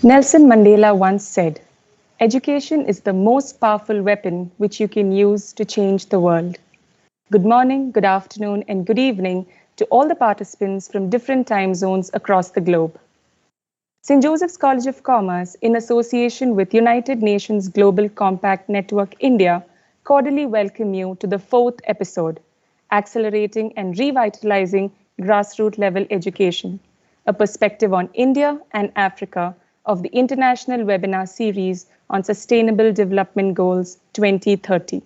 Nelson Mandela once said, "Education is the most powerful weapon which you can use to change the world." Good morning, good afternoon, and good evening to all the participants from different time zones across the globe. St. Joseph's College of Commerce, in association with United Nations Global Compact Network India, cordially welcome you to the fourth episode, Accelerating and Revitalizing Grassroots Level Education, a perspective on India and Africa of the International Webinar Series on Sustainable Development Goals 2030.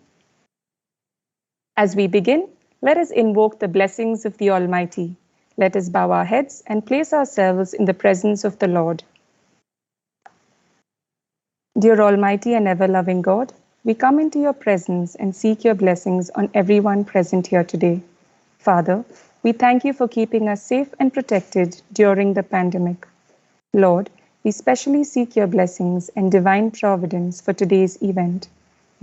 As we begin, let us invoke the blessings of the Almighty. Let us bow our heads and place ourselves in the presence of the Lord. Dear Almighty and ever-loving God, we come into your presence and seek your blessings on everyone present here today. Father, we thank you for keeping us safe and protected during the pandemic. Lord, we specially seek your blessings and divine providence for today's event.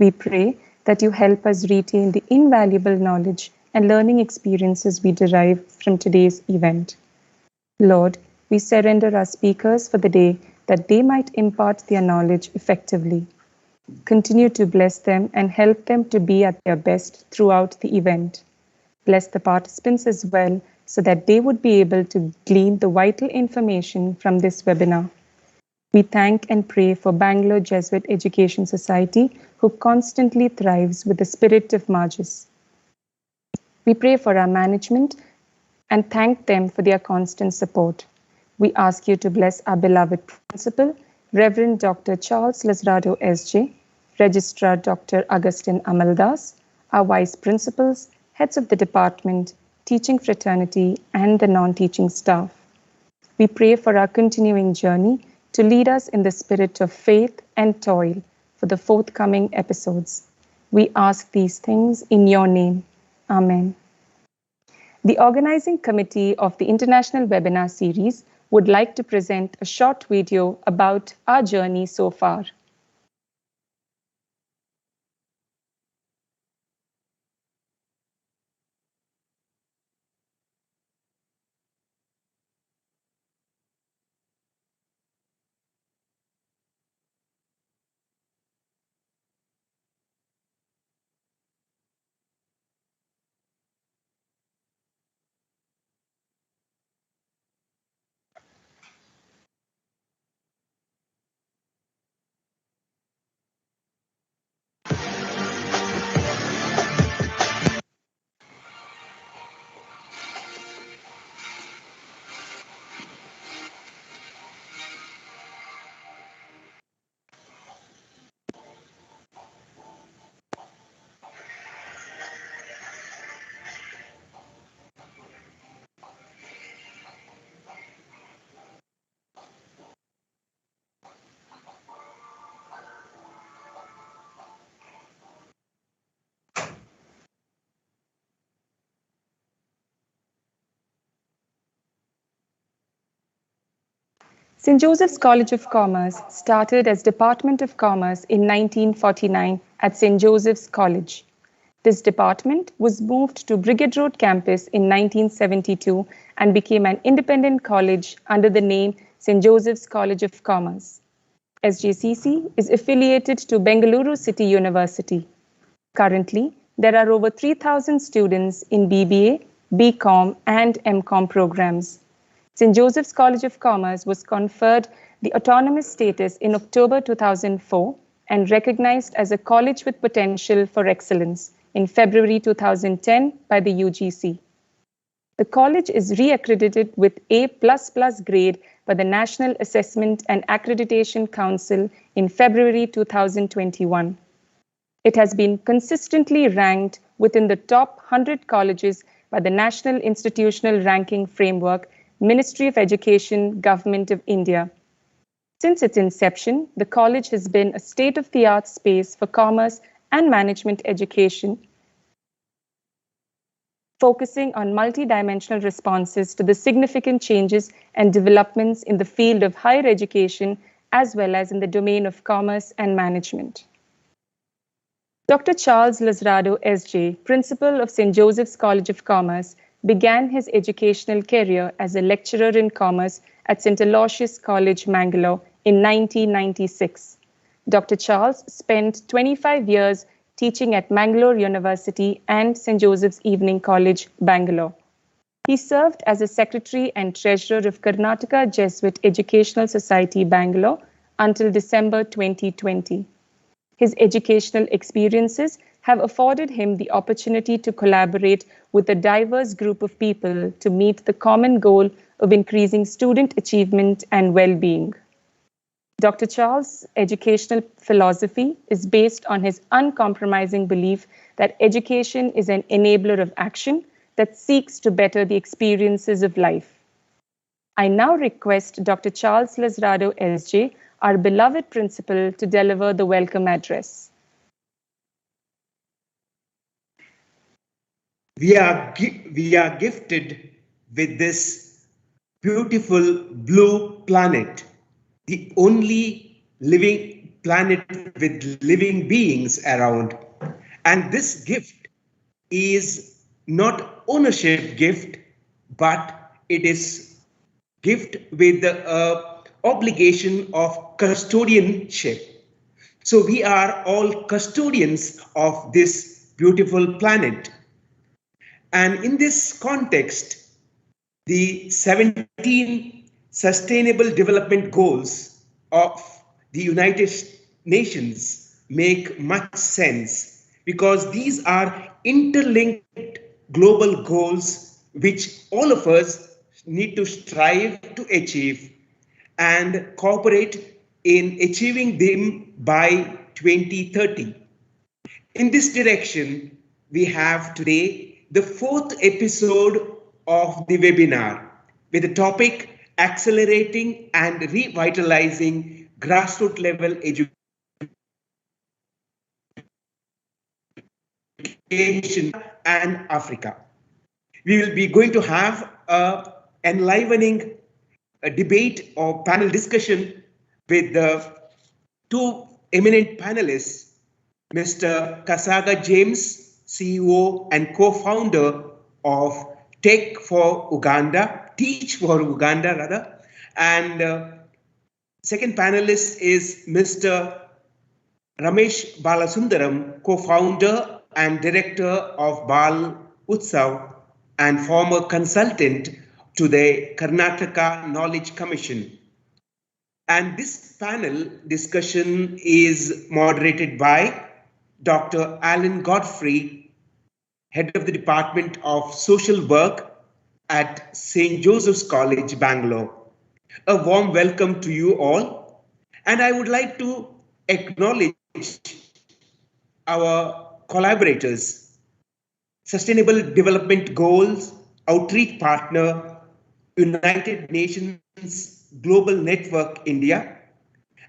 We pray that you help us retain the invaluable knowledge and learning experiences we derive from today's event. Lord, we surrender our speakers for the day that they might impart their knowledge effectively. Continue to bless them and help them to be at their best throughout the event. Bless the participants as well so that they would be able to glean the vital information from this webinar. We thank and pray for Bangalore Jesuit Education Society, who constantly thrives with the spirit of Margus. We pray for our management and thank them for their constant support. We ask you to bless our beloved principal, Reverend Dr. Charles Lazarado S.J., Registrar Dr. Augustine Amaldas, our vice principals, heads of the department, teaching fraternity, and the non-teaching staff. We pray for our continuing journey to lead us in the spirit of faith and toil for the forthcoming episodes. We ask these things in your name. Amen. The organizing committee of the International Webinar Series would like to present a short video about our journey so far. St. Joseph's College of Commerce started as Department of Commerce in 1949 at St. Joseph's College. This department was moved to Brigade Road campus in 1972 and became an independent college under the name St. Joseph's College of Commerce. SJCC is affiliated to Bengaluru City University. Currently, there are over 3,000 students in BBA, BCom, and MCom programs. St. Joseph's College of Commerce was conferred the autonomous status in October 2004 and recognized as a college with potential for excellence in February 2010 by the UGC. The college is reaccredited with A++ grade by the National Assessment and Accreditation Council in February 2021. It has been consistently ranked within the top 100 colleges by the National Institutional Ranking Framework, Ministry of Education, Government of India. Since its inception, the college has been a state-of-the-art space for commerce and management education, focusing on multidimensional responses to the significant changes and developments in the field of higher education, as well as in the domain of commerce and management. Dr. Charles Lazarado S.J., Principal of St. Joseph's College of Commerce, began his educational career as a lecturer in commerce at St. Aloysius College, Mangalore in 1996. Dr. Charles spent 25 years teaching at Mangalore University and St. Joseph's Evening College, Bangalore. He served as a secretary and treasurer of Karnataka Jesuit Educational Society, Bangalore, until December 2020. His educational experiences have afforded him the opportunity to collaborate with a diverse group of people to meet the common goal of increasing student achievement and well-being. Dr. Charles' educational philosophy is based on his uncompromising belief that education is an enabler of action that seeks to better the experiences of life. I now request Dr. Charles Lazarado, SJ, our beloved principal, to deliver the welcome address. We are gifted with this beautiful blue planet, the only living planet with living beings around. And this gift is not ownership gift, but it is gift with the obligation of custodianship. So we are all custodians of this beautiful planet. And in this context, the 17 Sustainable Development Goals of the United Nations make much sense because these are interlinked global goals which all of us need to strive to achieve and cooperate in achieving them by 2030. In this direction, we have today the fourth episode of the webinar with the topic Accelerating and Revitalizing Grassroots Level Education and Africa. We will be going to have an enlivening debate or panel discussion with the two eminent panelists, Mr. Kasaga James, CEO and co-founder of Teach for Uganda, and second panelist is Mr. Ramesh Balasundaram, co-founder and director of Bal Utsav and former consultant to the Karnataka Knowledge Commission. And this panel discussion is moderated by Dr. Alan Godfrey, head of the Department of Social Work at St. Joseph's College, Bangalore. A warm welcome to you all. And I would like to acknowledge our collaborators, Sustainable Development Goals Outreach Partner, United Nations Global Network India,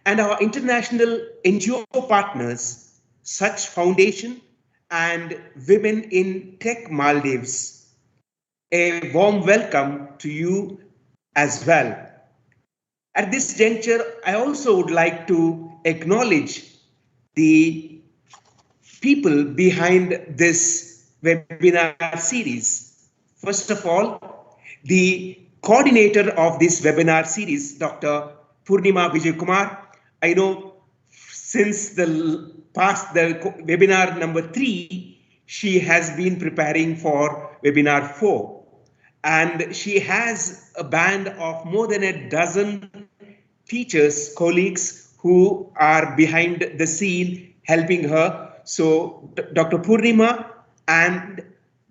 and our international NGO partners, Such Foundation and Women in Tech Maldives. A warm welcome to you as well. At this juncture, I also would like to acknowledge the people behind this webinar series. First of all, the coordinator of this webinar series, Dr. Purnima Vijaykumar. I know since the webinar number 3, she has been preparing for webinar 4. And she has a band of more than a dozen teachers, colleagues who are behind the scene helping her. So Dr. Purnima and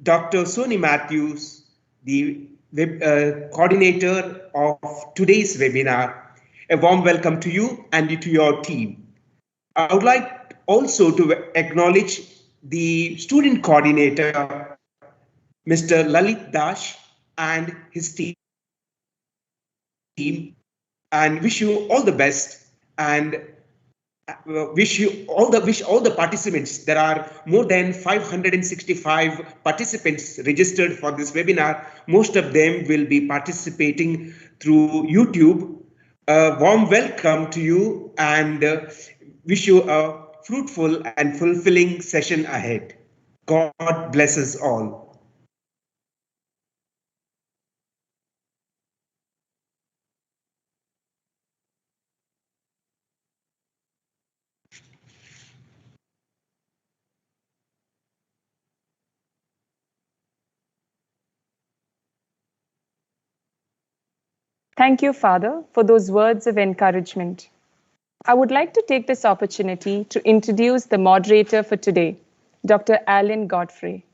Dr. Soni Matthews, the coordinator of today's webinar, a warm welcome to you and to your team. I would like also to acknowledge the student coordinator, Mr. Lalit Dash, and his team, and wish you all the best and wish all the participants. There are more than 565 participants registered for this webinar. Most of them will be participating through YouTube. A warm welcome to you and wish you a fruitful and fulfilling session ahead. God bless us all. Thank you, Father, for those words of encouragement. I would like to take this opportunity to introduce the moderator for today, Dr. Alan Godfrey.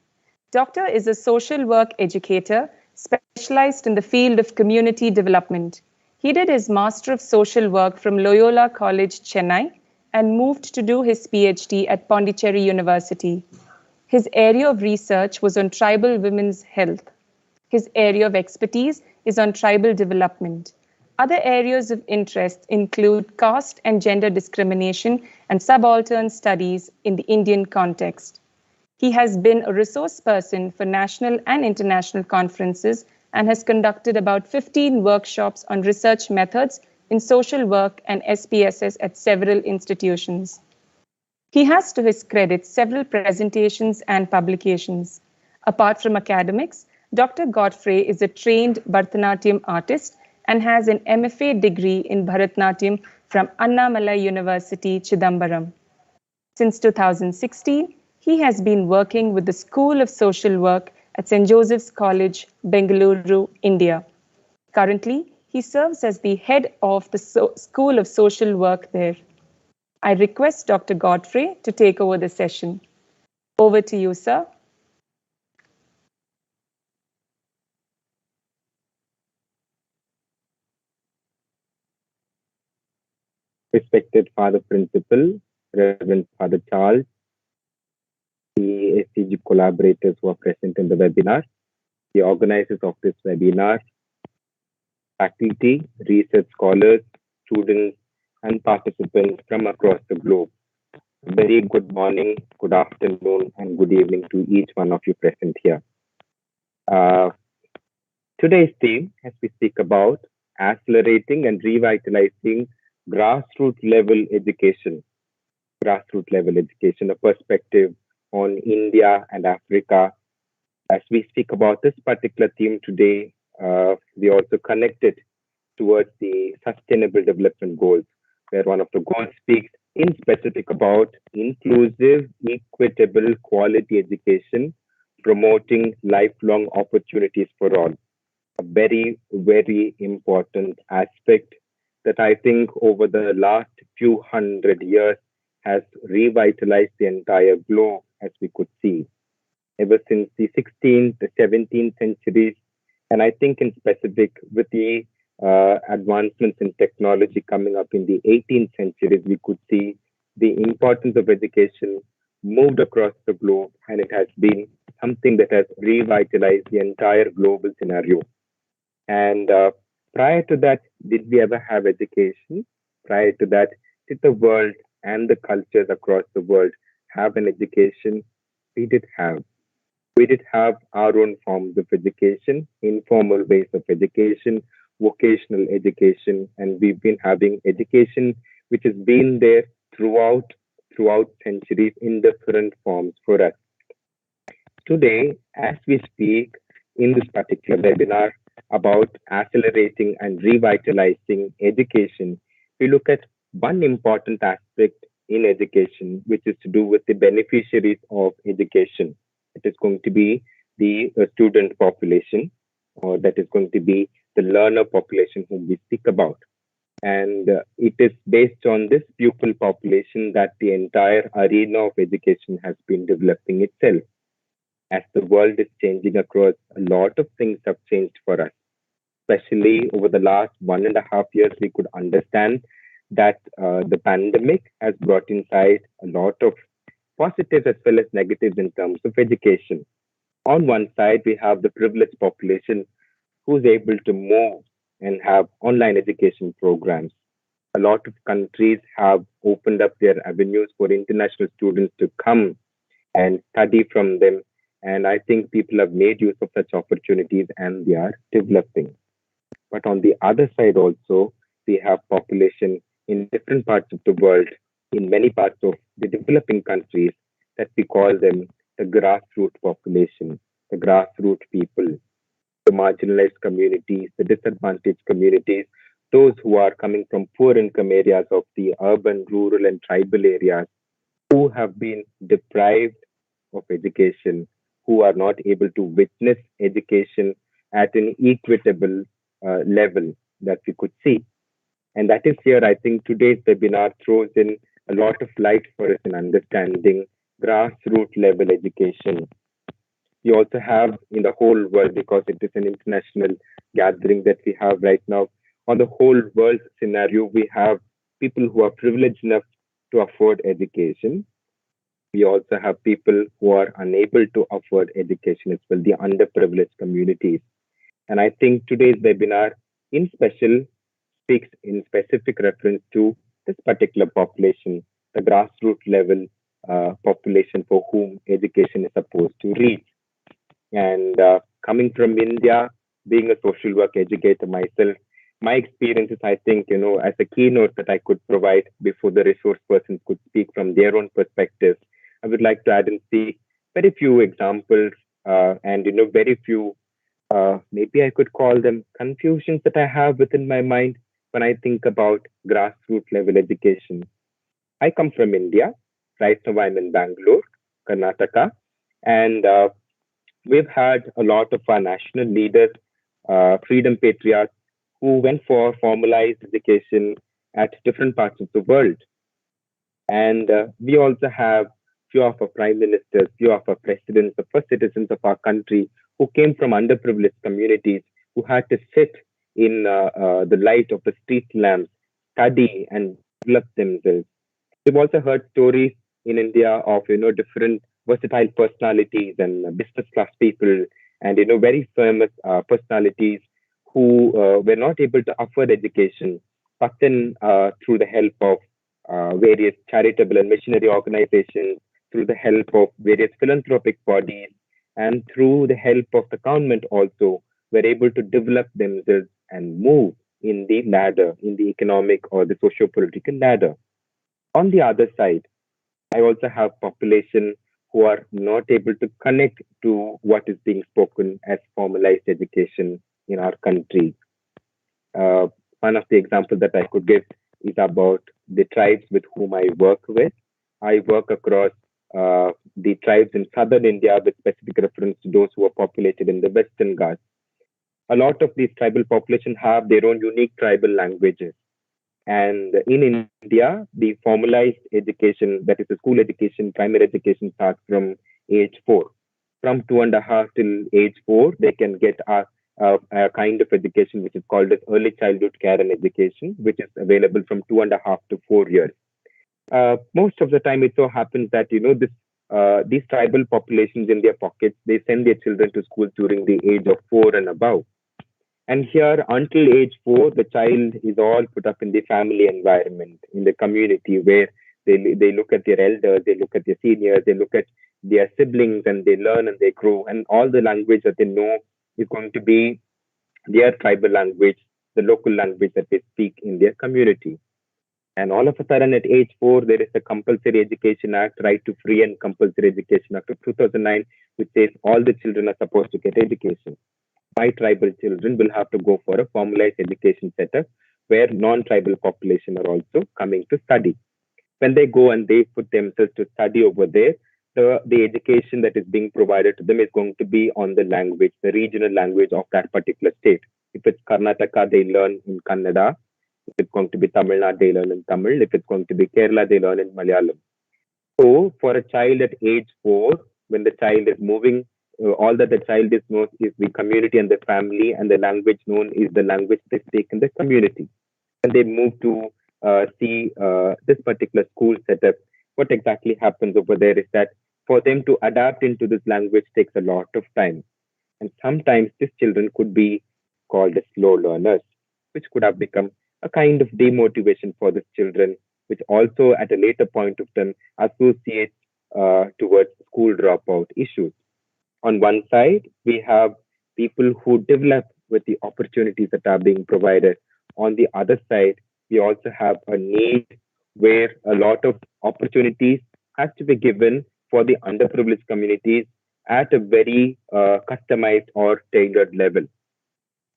Doctor is a social work educator specialized in the field of community development. He did his Master of Social Work from Loyola College, Chennai, and moved to do his PhD at Pondicherry University. His area of research was on tribal women's health. His area of expertise is on tribal development. Other areas of interest include caste and gender discrimination and subaltern studies in the Indian context. He has been a resource person for national and international conferences and has conducted about 15 workshops on research methods in social work and SPSS at several institutions. He has to his credit several presentations and publications. Apart from academics, Dr. Godfrey is a trained Bharatanatyam artist and has an MFA degree in Bharatanatyam from Annamalai University, Chidambaram. Since 2016, he has been working with the School of Social Work at St. Joseph's College, Bengaluru, India. Currently, he serves as the head of the School of Social Work there. I request Dr. Godfrey to take over the session. Over to you, sir. Respected Father Principal, Reverend Father Charles, the SCG collaborators who are present in the webinar, the organizers of this webinar, faculty, research scholars, students, and participants from across the globe. A very good morning, good afternoon, and good evening to each one of you present here. Today's theme, as we speak about accelerating and revitalizing grassroots level education, a perspective on India and Africa. As we speak about this particular theme today, we also connected towards the Sustainable Development Goals, where one of the goals speaks in specific about inclusive, equitable, quality education, promoting lifelong opportunities for all. A very, very important aspect that I think over the last few hundred years has revitalized the entire globe, as we could see. Ever since the 16th, the 17th centuries, and I think in specific with the advancements in technology coming up in the 18th centuries, we could see the importance of education moved across the globe, and it has been something that has revitalized the entire global scenario. And prior to that, did we ever have education? Prior to that, did the world and the cultures across the world have an education? We did have. We did have our own forms of education, informal ways of education, vocational education, and we've been having education which has been there throughout centuries in different forms for us. Today, as we speak in this particular webinar about accelerating and revitalizing education, we look at one important aspect in education, which is to do with the beneficiaries of education. It is going to be the student population, or that is going to be the learner population whom we speak about. And it is based on this pupil population that the entire arena of education has been developing itself. As the world is changing across, a lot of things have changed for us. Especially over the last 1.5 years, we could understand that the pandemic has brought inside a lot of positives as well as negatives in terms of education. On one side, we have the privileged population who's able to move and have online education programs. A lot of countries have opened up their avenues for international students to come and study from them. And I think people have made use of such opportunities and they are developing. But on the other side also, we have population in different parts of the world, in many parts of the developing countries, that we call them the grassroots population, the grassroots people, the marginalized communities, the disadvantaged communities, those who are coming from poor income areas of the urban, rural, and tribal areas, who have been deprived of education, who are not able to witness education at an equitable level. that we could see. And that is here, I think today's webinar throws in a lot of light for us in understanding grassroots level education. We also have in the whole world, because it is an international gathering that we have right now, on the whole world scenario, we have people who are privileged enough to afford education. We also have people who are unable to afford education as well, the underprivileged communities. And I think today's webinar in special speaks in specific reference to this particular population, the grassroots level population for whom education is supposed to reach. And coming from India, being a social work educator myself, my experiences, I think, as a keynote that I could provide before the resource persons could speak from their own perspective, I would like to add and see very few examples and, very few, maybe I could call them confusions that I have within my mind when I think about grassroots level education. I come from India. Right now, I'm in Bangalore, Karnataka, and we've had a lot of our national leaders, freedom patriots, who went for formalized education at different parts of the world. And we also have few of our prime ministers, few of our presidents, the first citizens of our country who came from underprivileged communities, who had to sit in the light of the street lamps, study and develop themselves. We've also heard stories in India of different versatile personalities and business class people and very famous personalities who were not able to afford education, but then through the help of various charitable and missionary organizations, through the help of various philanthropic bodies, and through the help of the government also, were able to develop themselves and move in the ladder, in the economic or the socio-political ladder. On the other side, I also have population who are not able to connect to what is being spoken as formalized education in our country. Uh, One of the examples that I could give is about the tribes with whom I work with. I work across the tribes in southern India with specific reference to those who are populated in the Western Ghats. A lot of these tribal populations have their own unique tribal languages. And in India, the formalized education, that is the school education, primary education starts from age 4. From 2.5 till age 4, they can get a kind of education which is called as early childhood care and education, which is available from 2.5 to 4 years. Most of the time, it so happens that these tribal populations in their pockets, they send their children to school during the age of 4 and above. And here, until age 4, the child is all put up in the family environment, in the community where they look at their elders, they look at their seniors, they look at their siblings, and they learn and they grow. And all the language that they know is going to be their tribal language, the local language that they speak in their community. And all of a sudden, at age 4, there is a Compulsory Education Act, Right to Free and Compulsory Education Act of 2009, which says all the children are supposed to get education. My tribal children will have to go for a formalized education setup where non-tribal population are also coming to study. When they go and they put themselves to study over there, the education that is being provided to them is going to be on the language, the regional language of that particular state. If it's Karnataka, they learn in Kannada. If it's going to be Tamil Nadu, they learn in Tamil. If it's going to be Kerala, they learn in Malayalam. So for a child at age 4, when the child is moving, all that the child is knows is the community and the family, and the language known is the language they speak in the community. When they move to see this particular school setup, what exactly happens over there is that for them to adapt into this language takes a lot of time. And sometimes these children could be called as slow learners, which could have become a kind of demotivation for these children, which also at a later point of time associates towards school dropout issues. On one side, we have people who develop with the opportunities that are being provided. On the other side, we also have a need where a lot of opportunities has to be given for the underprivileged communities at a very customized or tailored level.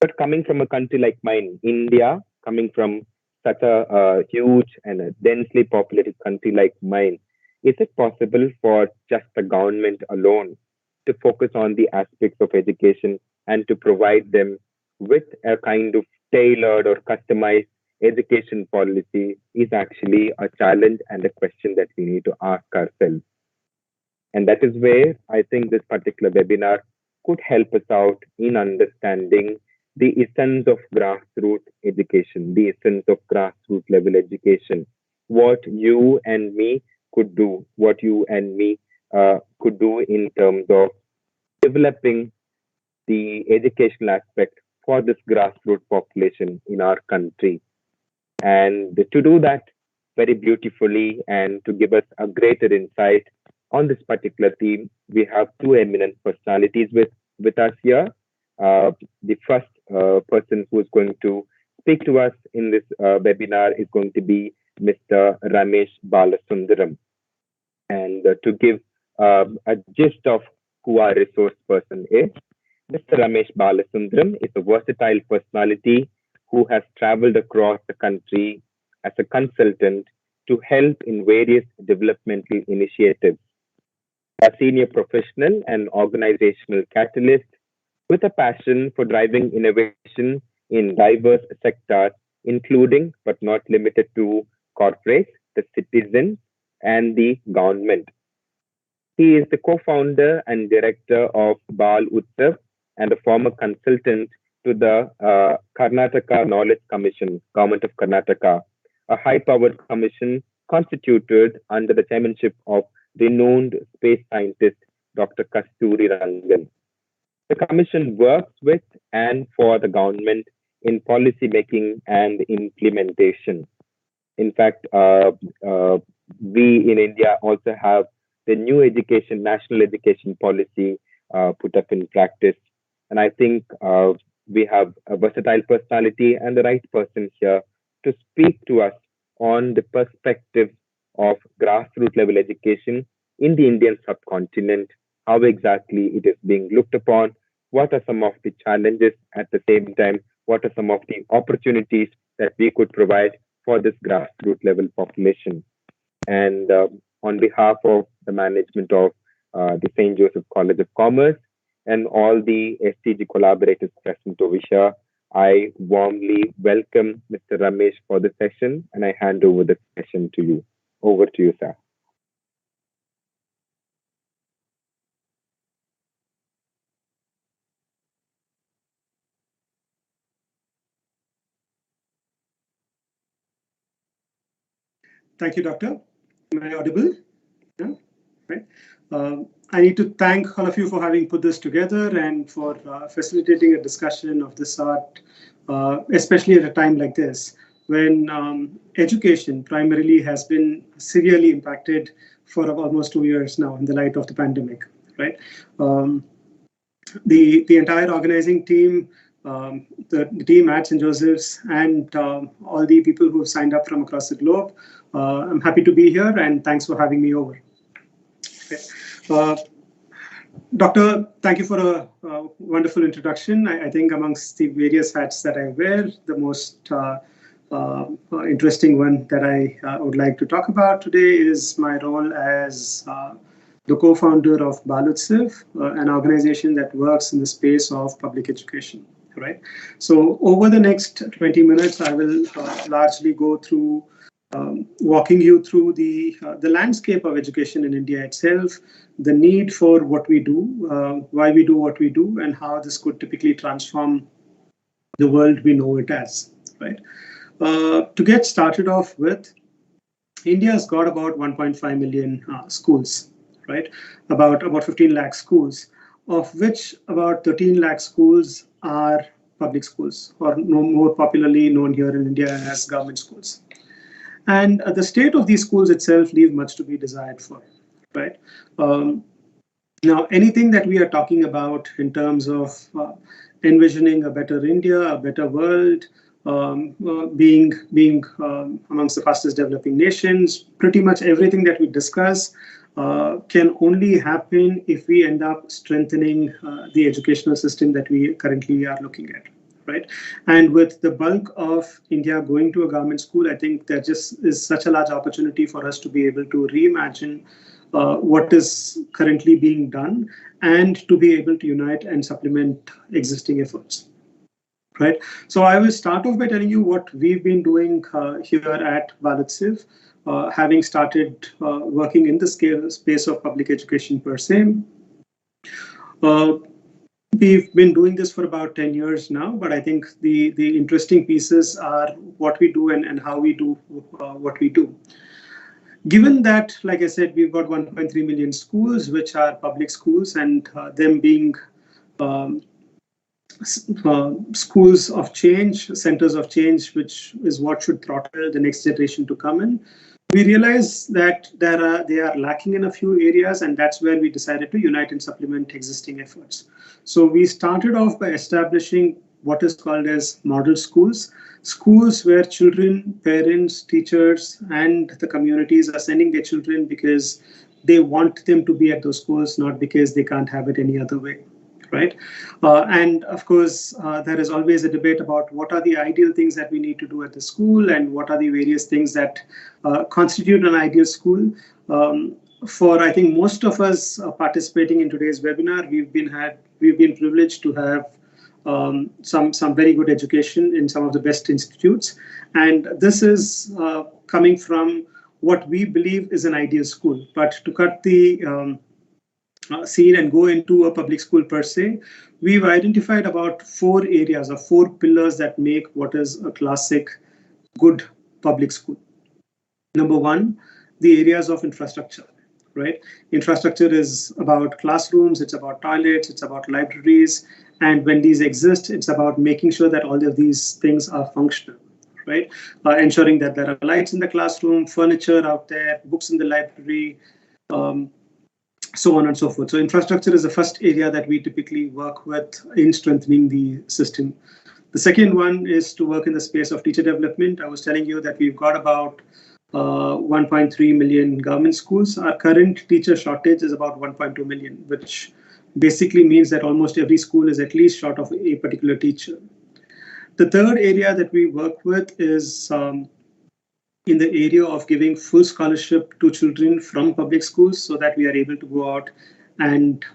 But coming from a country like mine, India, coming from such a huge and a densely populated country like mine, is it possible for just the government alone to focus on the aspects of education and to provide them with a kind of tailored or customized education policy is actually a challenge and a question that we need to ask ourselves. And that is where I think this particular webinar could help us out in understanding the essence of grassroots education, the essence of grassroots level education, what you and me could do, what you and me could do in terms of developing the educational aspect for this grassroots population in our country. And to do that very beautifully and to give us a greater insight on this particular theme, we have two eminent personalities with us here. The first person who is going to speak to us in this webinar is going to be Mr. Ramesh Balasundaram. And to give a gist of who our resource person is, Mr. Ramesh Balasundaram is a versatile personality who has traveled across the country as a consultant to help in various developmental initiatives. A senior professional and organizational catalyst with a passion for driving innovation in diverse sectors, including but not limited to corporates, the citizen, and the government. He is the co-founder and director of Bal Utsav and a former consultant to the Karnataka Knowledge Commission, Government of Karnataka, a high-powered commission constituted under the chairmanship of renowned space scientist Dr. Kasturi Rangan. The commission works with and for the government in policy making and implementation. In fact, we in India also have the new education, national education policy put up in practice. And I think we have a versatile personality and the right person here to speak to us on the perspective of grassroots level education in the Indian subcontinent, how exactly it is being looked upon, what are some of the challenges at the same time, what are some of the opportunities that we could provide for this grassroots level population. And on behalf of the management of the St. Joseph College of Commerce and all the STG collaborators present over here, I warmly welcome Mr. Ramesh for the session, and I hand over the session to you. Over to you, sir. Thank you, Doctor. Am I audible? Yeah, right. I need to thank all of you for having put this together and for facilitating a discussion of this sort, especially at a time like this, when education primarily has been severely impacted for almost 2 years now in the light of the pandemic, right? The entire organizing team, the team at St. Joseph's, and all the people who have signed up from across the globe. I'm happy to be here, and thanks for having me over. Okay. Doctor, thank you for a wonderful introduction. I think amongst the various hats that I wear, the most interesting one that I would like to talk about today is my role as the co-founder of Bal Utsav, an organization that works in the space of public education. Right. So over the next 20 minutes, I will largely go through walking you through the landscape of education in India itself, the need for what we do, why we do what we do, and how this could typically transform the world we know it as. Right. To get started off with, India has got about 1.5 million schools, right? About 15 lakh schools, of which about 13 lakh schools are public schools, or more popularly known here in India as government schools. And the state of these schools itself leave much to be desired for, right? Now, anything that we are talking about in terms of envisioning a better India, a better world, being amongst the fastest developing nations, pretty much everything that we discuss can only happen if we end up strengthening the educational system that we currently are looking at, right? And with the bulk of India going to a government school, I think there just is such a large opportunity for us to be able to reimagine what is currently being done and to be able to unite and supplement existing efforts. right? So I will start off by telling you what we've been doing here at Balasundaram, having started working in the space of public education per se. We've been doing this for about 10 years now, but I think the interesting pieces are what we do and how we do what we do. Given that, like I said, we've got 1.3 million schools, which are public schools, and them being schools of change, centers of change, which is what should throttle the next generation to come in. We realize that they are lacking in a few areas, and that's where we decided to unite and supplement existing efforts. So we started off by establishing what is called as model schools, schools where children, parents, teachers, and the communities are sending their children because they want them to be at those schools, not because they can't have it any other way. Right. And of course, there is always a debate about what are the ideal things that we need to do at the school and what are the various things that constitute an ideal school. For I think most of us participating in today's webinar, we've been privileged to have some very good education in some of the best institutes. And this is coming from what we believe is an ideal school. But to cut the scene and go into a public school per se, we've identified about 4 areas or 4 pillars that make what is a classic good public school. Number 1, the areas of infrastructure, right? Infrastructure is about classrooms, it's about toilets, it's about libraries. And when these exist, it's about making sure that all of these things are functional, right? Ensuring that there are lights in the classroom, furniture out there, books in the library, so on and so forth. So infrastructure is the first area that we typically work with in strengthening the system. The second one is to work in the space of teacher development. I was telling you that we've got about 1.3 million government schools. Our current teacher shortage is about 1.2 million, which basically means that almost every school is at least short of a particular teacher. The third area that we work with is in the area of giving full scholarship to children from public schools so that we are able to go out and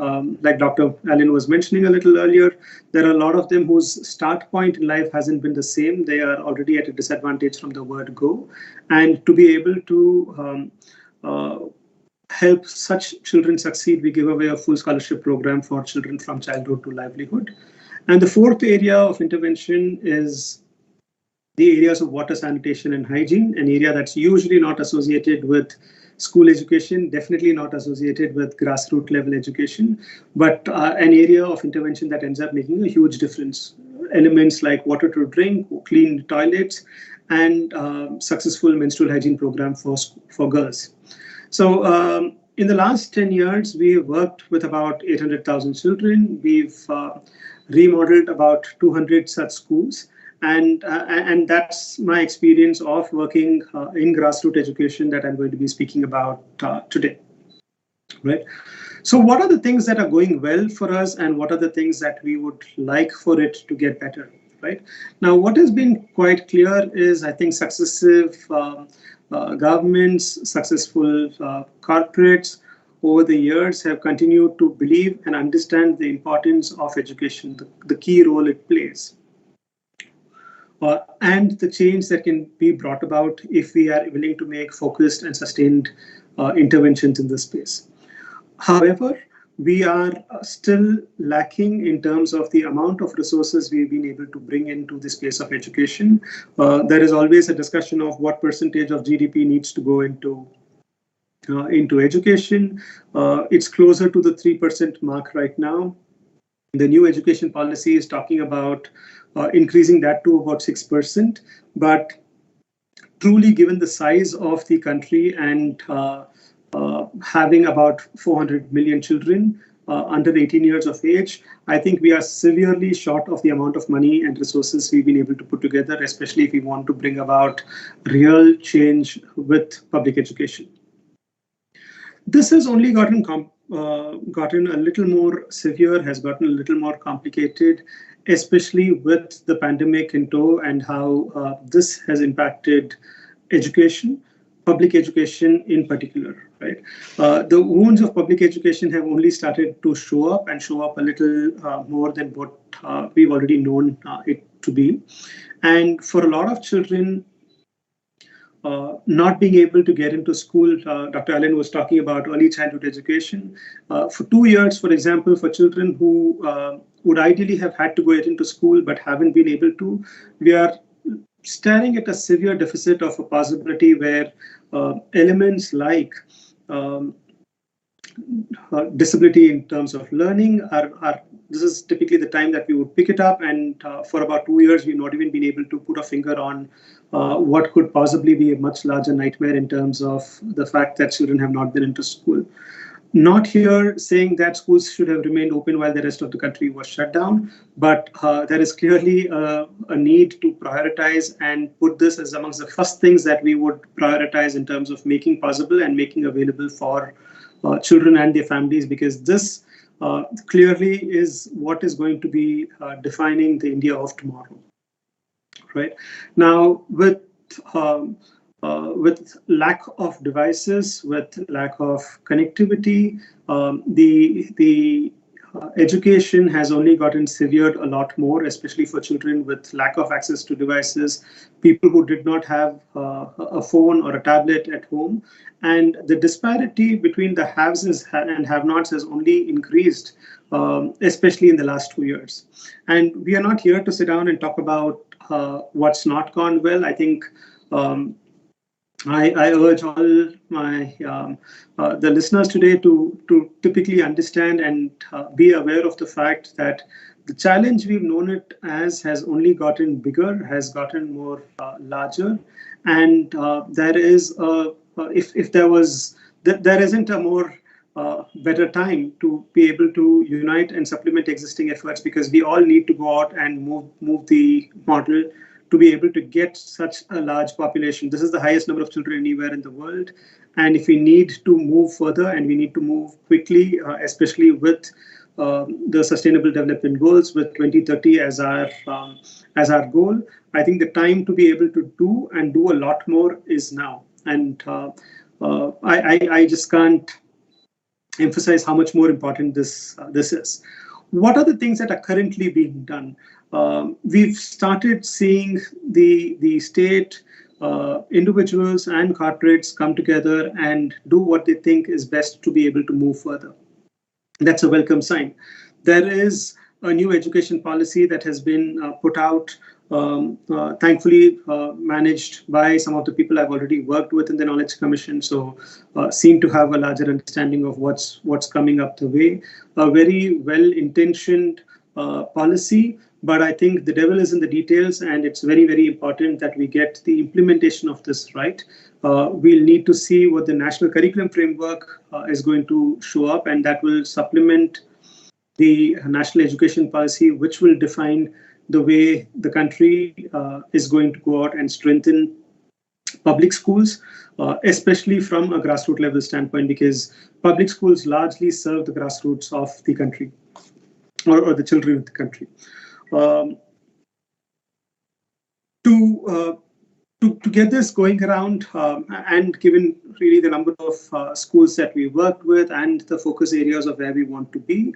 like Dr. Allen was mentioning a little earlier, there are a lot of them whose start point in life hasn't been the same. They are already at a disadvantage from the word go. And to be able to help such children succeed, we give away a full scholarship program for children from childhood to livelihood. And the fourth area of intervention is the areas of water, sanitation, and hygiene, an area that's usually not associated with school education, definitely not associated with grassroots level education, but an area of intervention that ends up making a huge difference. Elements like water to drink, clean toilets, and successful menstrual hygiene program for girls. So in the last 10 years, we have worked with about 800,000 children. We've remodeled about 200 such schools. And that's my experience of working in grassroots education that I'm going to be speaking about today, right? So what are the things that are going well for us and what are the things that we would like for it to get better, right? Now, what has been quite clear is, I think, successive governments, successful corporates over the years have continued to believe and understand the importance of education, the key role it plays. And the change that can be brought about if we are willing to make focused and sustained interventions in this space. However, we are still lacking in terms of the amount of resources we've been able to bring into the space of education. There is always a discussion of what percentage of GDP needs to go into education. It's closer to the 3% mark right now. The new education policy is talking about increasing that to about 6%. But truly, given the size of the country and having about 400 million children under 18 years of age, I think we are severely short of the amount of money and resources we've been able to put together, especially if we want to bring about real change with public education. This has only gotten a little more severe, has gotten a little more complicated, especially with the pandemic in tow and how this has impacted education, public education in particular, right? The wounds of public education have only started to show up and show up a little more than what we've already known it to be. And for a lot of children, not being able to get into school, Dr. Allen was talking about early childhood education. For 2 years, for example, for children who would ideally have had to go into school but haven't been able to, we are staring at a severe deficit of a possibility where elements like disability in terms of learning this is typically the time that we would pick it up, and for about 2 years we've not even been able to put a finger on what could possibly be a much larger nightmare in terms of the fact that children have not been into school. Not here saying that schools should have remained open while the rest of the country was shut down, but there is clearly a need to prioritize and put this as amongst the first things that we would prioritize in terms of making possible and making available for children and their families, because this clearly is what is going to be defining the India of tomorrow. Right now, with lack of devices, with lack of connectivity, the education has only gotten severed a lot more, especially for children with lack of access to devices, people who did not have a phone or a tablet at home. And the disparity between the haves and have-nots has only increased, especially in the last 2 years. And we are not here to sit down and talk about what's not gone well. I think I urge all my the listeners today to typically understand and be aware of the fact that the challenge we've known it as has only gotten bigger, has gotten more larger, and there is there isn't a more better time to be able to unite and supplement existing efforts, because we all need to go out and move the model to be able to get such a large population. This is the highest number of children anywhere in the world. And if we need to move further, and we need to move quickly, especially with the Sustainable Development Goals, with 2030 as our goal, I think the time to be able to do a lot more is now. And I just can't emphasize how much more important this is. What are the things that are currently being done? We've started seeing the state, individuals and corporates come together and do what they think is best to be able to move further. That's a welcome sign. There is a new education policy that has been put out, thankfully managed by some of the people I've already worked with in the Knowledge Commission, so seem to have a larger understanding of what's coming up the way. A very well-intentioned policy, but I think the devil is in the details, and it's very, very important that we get the implementation of this right. We'll need to see what the national curriculum framework is going to show up, and that will supplement the national education policy, which will define the way the country is going to go out and strengthen public schools, especially from a grassroots level standpoint, because public schools largely serve the grassroots of the country, or the children of the country. To get this going around, and given really the number of schools that we worked with and the focus areas of where we want to be,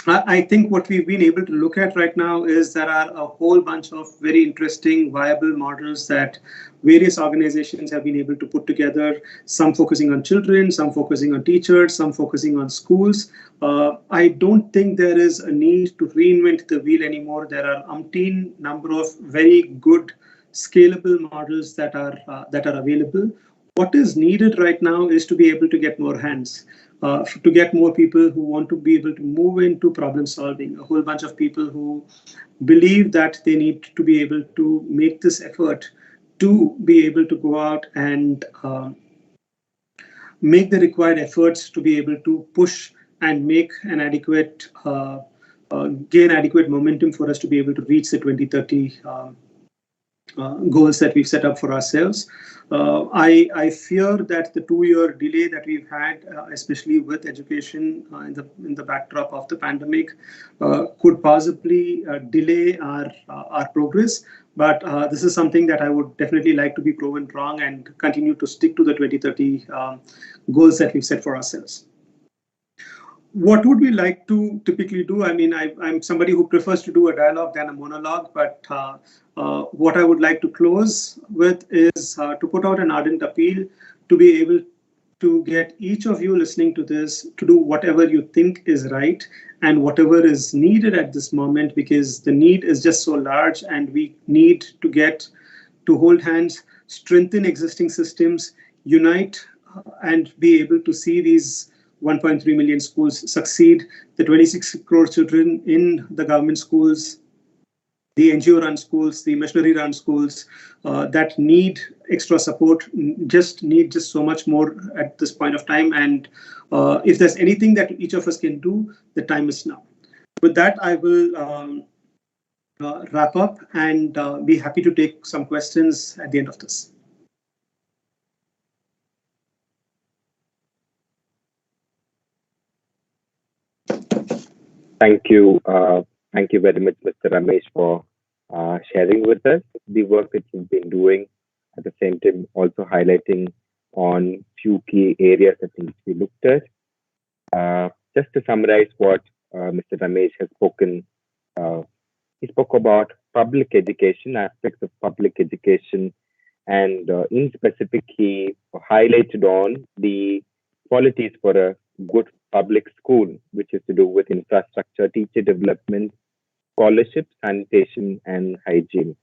I think what we've been able to look at right now is there are a whole bunch of very interesting, viable models that various organizations have been able to put together, some focusing on children, some focusing on teachers, some focusing on schools. I don't think there is a need to reinvent the wheel anymore. There are umpteen number of very good scalable models that are available. What is needed right now is to be able to get more hands. To get more people who want to be able to move into problem solving, a whole bunch of people who believe that they need to be able to make this effort to be able to go out and make the required efforts to be able to push and make an adequate, gain adequate momentum for us to be able to reach the 2030 goals that we've set up for ourselves. I fear that the 2-year delay that we've had, especially with education in the backdrop of the pandemic, could possibly delay our progress. But this is something that I would definitely like to be proven wrong and continue to stick to the 2030 goals that we've set for ourselves. What would we like to typically do? I mean, I'm somebody who prefers to do a dialogue than a monologue, but what I would like to close with is to put out an ardent appeal to be able to get each of you listening to this to do whatever you think is right and whatever is needed at this moment, because the need is just so large and we need to get to hold hands, strengthen existing systems, unite, and be able to see these 1.3 million schools succeed, the 26 crore children in the government schools, the NGO-run schools, the missionary-run schools that need extra support, just need just so much more at this point of time. And if there's anything that each of us can do, the time is now. With that, I will wrap up and be happy to take some questions at the end of this. Thank you. Thank you very much, Mr. Ramesh, for sharing with us the work that you've been doing. At the same time, also highlighting on few key areas that needs to be looked at. Just to summarize what Mr. Ramesh has spoken, uh, he spoke about public education, aspects of public education, and in specific, he highlighted on the qualities for a good public school, which is to do with infrastructure, teacher development, scholarship, sanitation, and hygiene.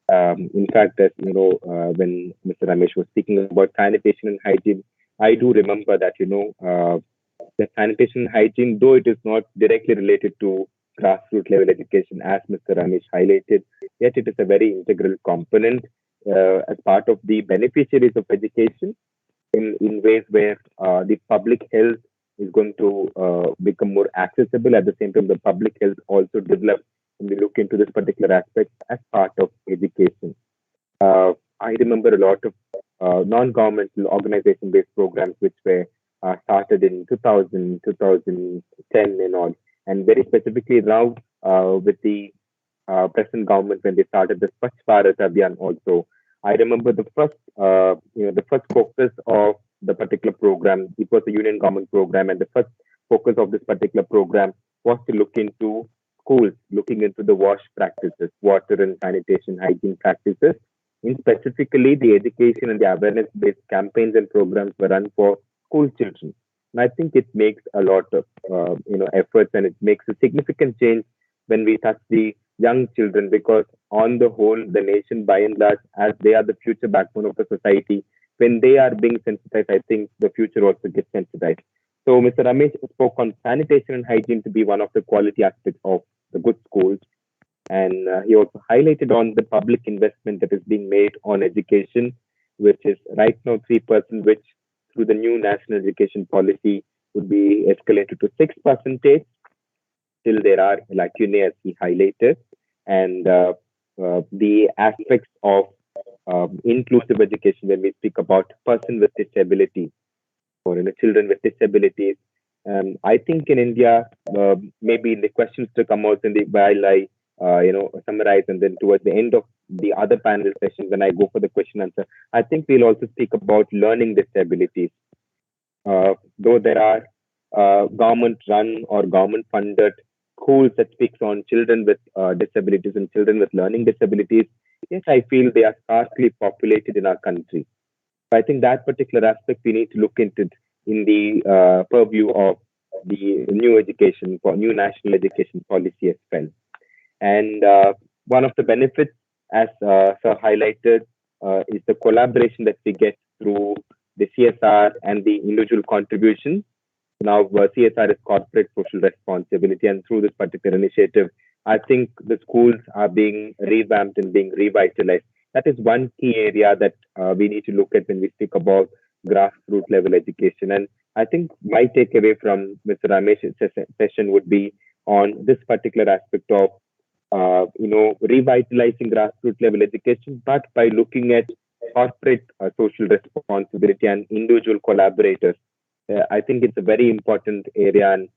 In fact, as you know, when Mr. Ramesh was speaking about sanitation and hygiene, I do remember that the sanitation and hygiene, though it is not directly related to grassroots level education, as Mr. Ramesh highlighted, yet it is a very integral component as part of the beneficiaries of education in ways where the public health is going to become more accessible. At the same time, the public health also develops when we look into this particular aspect as part of education. I remember a lot of non-governmental organization-based programs which were started in 2000, 2010 and all, and very specifically now with the present government when they started the Swachh Bharat Abhiyan also. I remember the first focus of the particular program. It was a union government program, and the first focus of this particular program was to look into schools, looking into the wash practices, water and sanitation hygiene practices. In specifically, the education and the awareness-based campaigns and programs were run for school children. And I think it makes a lot of efforts, and it makes a significant change when we touch the young children, because on the whole, the nation by and large, as they are the future backbone of the society, when they are being sensitized, I think the future also gets sensitized. So Mr. Ramesh spoke on sanitation and hygiene to be one of the quality aspects of the good schools. And he also highlighted on the public investment that is being made on education, which is right now 3%, which through the new national education policy would be escalated to 6%. Still, there are lacunae, as he highlighted, and the aspects of inclusive education when we speak about person with disability or children with disabilities. I think in India, maybe the questions to come out in the while I summarize, and then towards the end of the other panel session, when I go for the question answer, I think we'll also speak about learning disabilities. Though there are government run or government funded schools that speaks on children with disabilities and children with learning disabilities, yes, I feel they are sparsely populated in our country. I think that particular aspect we need to look into it in the purview of the new education, for new national education policy as well. And one of the benefits, as Sir highlighted, is the collaboration that we get through the CSR and the individual contribution. Now, CSR is corporate social responsibility, and through this particular initiative, I think the schools are being revamped and being revitalized. That is one key area that we need to look at when we speak about grassroots level education. And I think my takeaway from Mr. Ramesh's session would be on this particular aspect of revitalizing grassroots level education, but by looking at corporate social responsibility and individual collaborators. I think it's a very important area and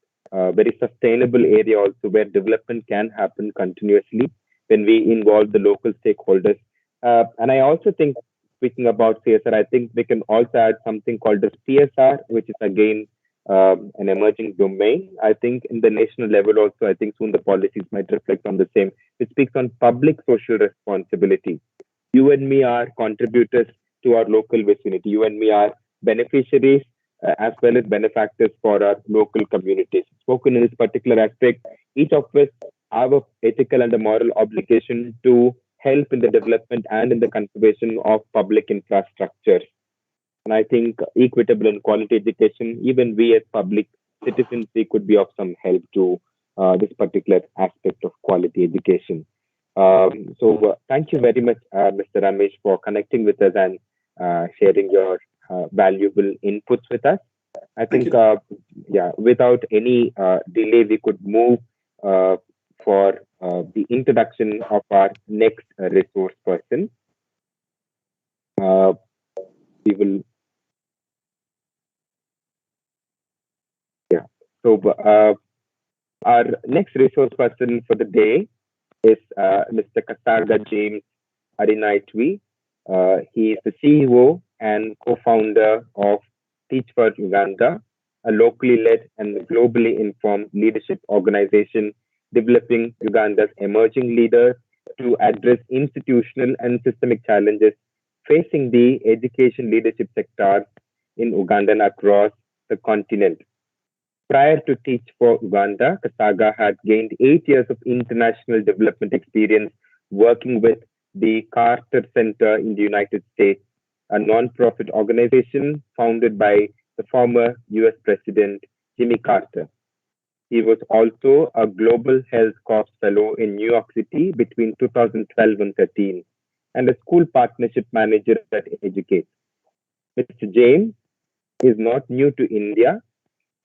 very sustainable area also, where development can happen continuously when we involve the local stakeholders. And I also think, speaking about CSR, I think we can also add something called as PSR, which is again an emerging domain. I think in the national level also, I think soon the policies might reflect on the same. It speaks on public social responsibility. You and me are contributors to our local vicinity. You and me are beneficiaries as well as benefactors for our local communities. Spoken in this particular aspect, each of us have a ethical and a moral obligation to help in the development and in the conservation of public infrastructure. And I think equitable and quality education, even we as public citizens, we could be of some help to this particular aspect of quality education. Thank you very much, Mr. Ramesh, for connecting with us and sharing your valuable inputs with us. I think, yeah, without any delay, we could move for the introduction of our next resource person. We will, yeah. Our next resource person for the day is Mr. Kasaga James Arinaitwi. He is the CEO and co-founder of Teach for Uganda, a locally led and globally informed leadership organization developing Uganda's emerging leaders to address institutional and systemic challenges facing the education leadership sector in Uganda and across the continent. Prior to Teach for Uganda, Kasaga had gained 8 years of international development experience working with the Carter Center in the United States, a non-profit organization founded by the former US President Jimmy Carter. He was also a Global Health Corps Fellow in New York City between 2012 and 13, and a school partnership manager at Educate. Mr. James is not new to India.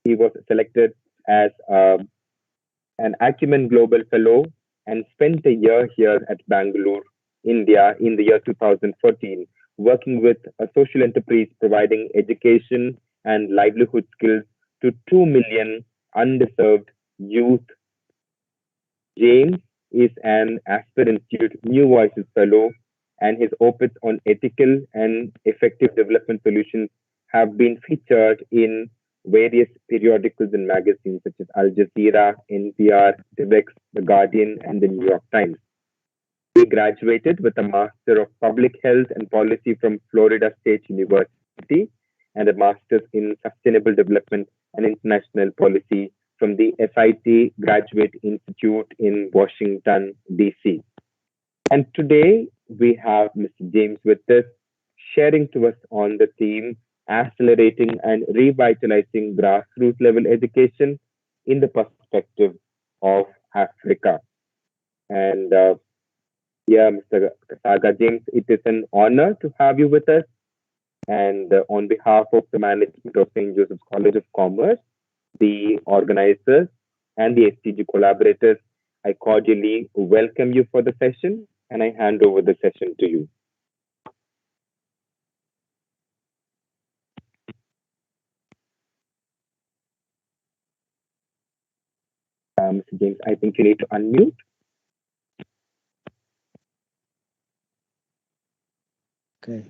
He was selected as an Acumen Global Fellow and spent a year here at Bangalore, India in the year 2014, working with a social enterprise providing education and livelihood skills to 2 million underserved youth. James is an Asper Institute New Voices Fellow, and his opus on ethical and effective development solutions have been featured in various periodicals and magazines such as Al Jazeera, NPR, Tibex, The Guardian, and the New York Times. He graduated with a Master of Public Health and Policy from Florida State University and a Master's in Sustainable Development and International Policy from the SIT Graduate Institute in Washington, D.C. And today we have Mr. James with us, sharing to us on the theme accelerating and revitalizing grassroots level education in the perspective of Africa. And yeah, Mr. Kasaga James, it is an honor to have you with us. And on behalf of the management of St. Joseph's College of Commerce, the organizers, and the STG collaborators, I cordially welcome you for the session, and I hand over the session to you. Mr. James, I think you need to unmute. Okay.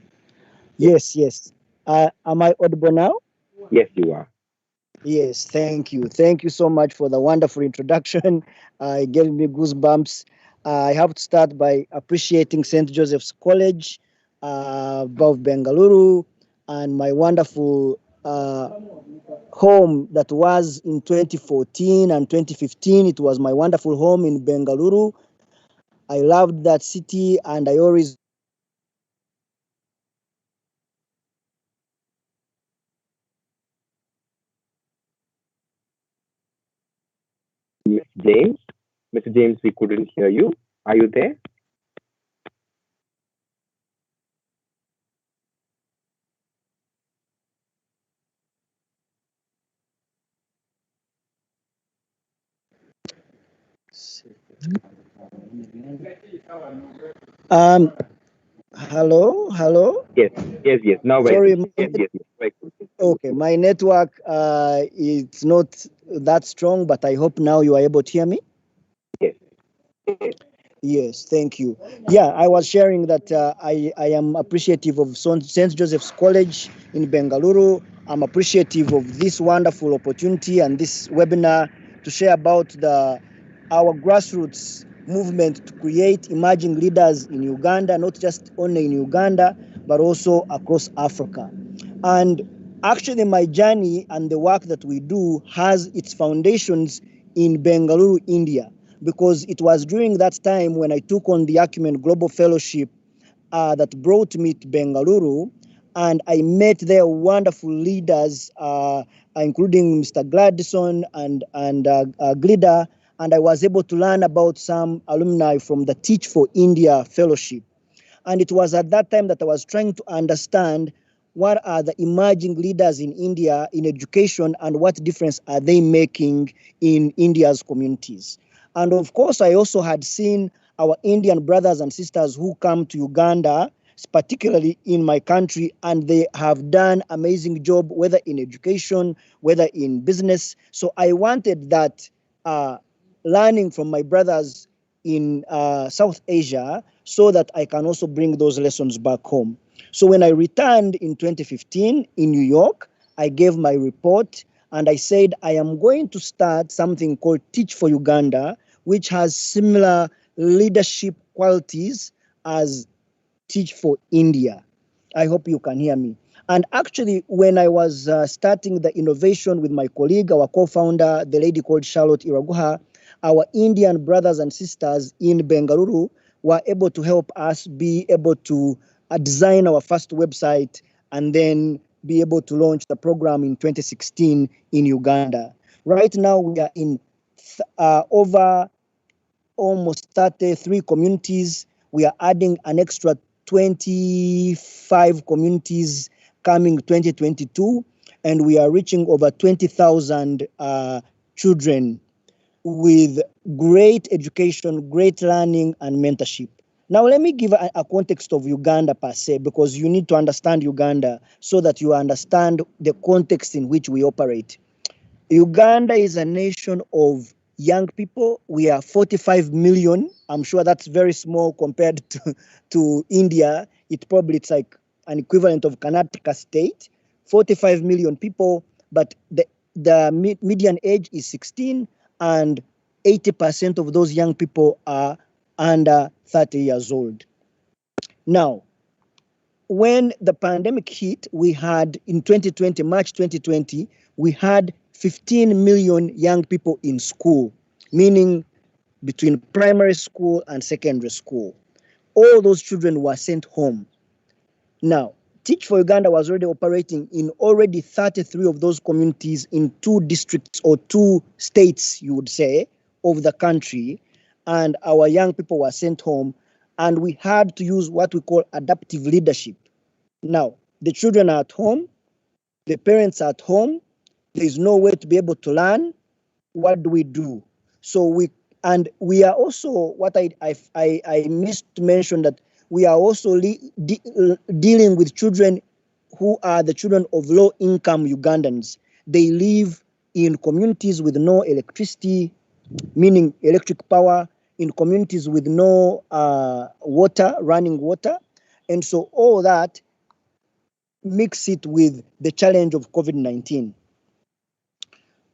Yes. Am I audible now? Yes, you are. Yes, thank you. Thank you so much for the wonderful introduction. It gave me goosebumps. I have to start by appreciating St. Joseph's College above Bengaluru and my wonderful home that was in 2014 and 2015. It was my wonderful home in Bengaluru. I loved that city and I always Mr. James, we couldn't hear you. Are you there? Hello. Yes. Now sorry. Yes. Okay, my network is not that strong, but I hope now you are able to hear me. Yes, thank you. Yeah, I was sharing that I am appreciative of St. Joseph's College in Bengaluru I'm appreciative of this wonderful opportunity and this webinar to share about our grassroots movement to create emerging leaders in Uganda, not just only in Uganda, but also across Africa. And actually, my journey and the work that we do has its foundations in Bengaluru, India, because it was during that time when I took on the Acumen Global Fellowship that brought me to Bengaluru, and I met there wonderful leaders, including Mr. Gladson and Glida, and I was able to learn about some alumni from the Teach for India Fellowship. And it was at that time that I was trying to understand what are the emerging leaders in India in education and what difference are they making in India's communities. And of course, I also had seen our Indian brothers and sisters who come to Uganda, particularly in my country, and they have done amazing job, whether in education, whether in business. So I wanted that learning from my brothers in South Asia so that I can also bring those lessons back home. So when I returned in 2015 in New York, I gave my report and I said, I am going to start something called Teach for Uganda, which has similar leadership qualities as Teach for India. I hope you can hear me. And actually, when I was starting the innovation with my colleague, our co-founder, the lady called Charlotte Iraguha, our Indian brothers and sisters in Bengaluru were able to help us be able to design our first website and then be able to launch the program in 2016 in Uganda. Right now, we are in over almost 33 communities. We are adding an extra 25 communities coming 2022, and we are reaching over 20,000 children with great education, great learning, and mentorship. Now, let me give a context of Uganda per se, because you need to understand Uganda so that you understand the context in which we operate. Uganda is a nation of young people. We are 45 million. I'm sure that's very small compared to India. It's like an equivalent of Karnataka state. 45 million people, but the median age is 16, and 80% of those young people are under 30 years old. Now, when the pandemic hit, we had in 2020, March 2020, we had 15 million young people in school, meaning between primary school and secondary school. All those children were sent home. Now, Teach for Uganda was already operating in already 33 of those communities in 2 districts or 2 states, you would say, of the country. And our young people were sent home, and we had to use what we call adaptive leadership. Now, the children are at home, the parents are at home, there is no way to be able to learn. What do we do? So we are also, what I missed to mention, that we are also dealing with children who are the children of low-income Ugandans. They live in communities with no electricity, meaning electric power, in communities with no water, running water. And so all that mix it with the challenge of COVID-19.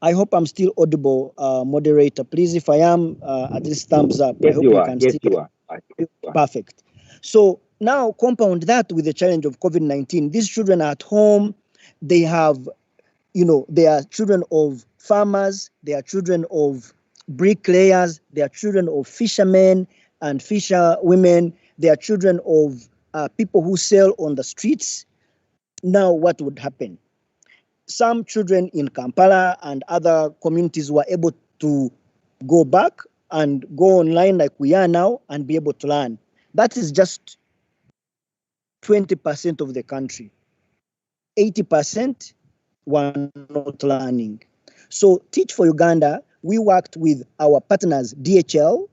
I hope I'm still audible, moderator. Please, if I am, at least thumbs up. Yes, I hope you you are. can Yes, still. you are. Perfect. So now compound that with the challenge of COVID-19. These children are at home. They have, they are children of farmers. They are children of bricklayers. They are children of fishermen and fisherwomen. They are children of people who sell on the streets. Now, what would happen? Some children in Kampala and other communities were able to go back and go online like we are now and be able to learn. That is just 20% of the country. 80% were not learning. So Teach for Uganda, we worked with our partners, DHL.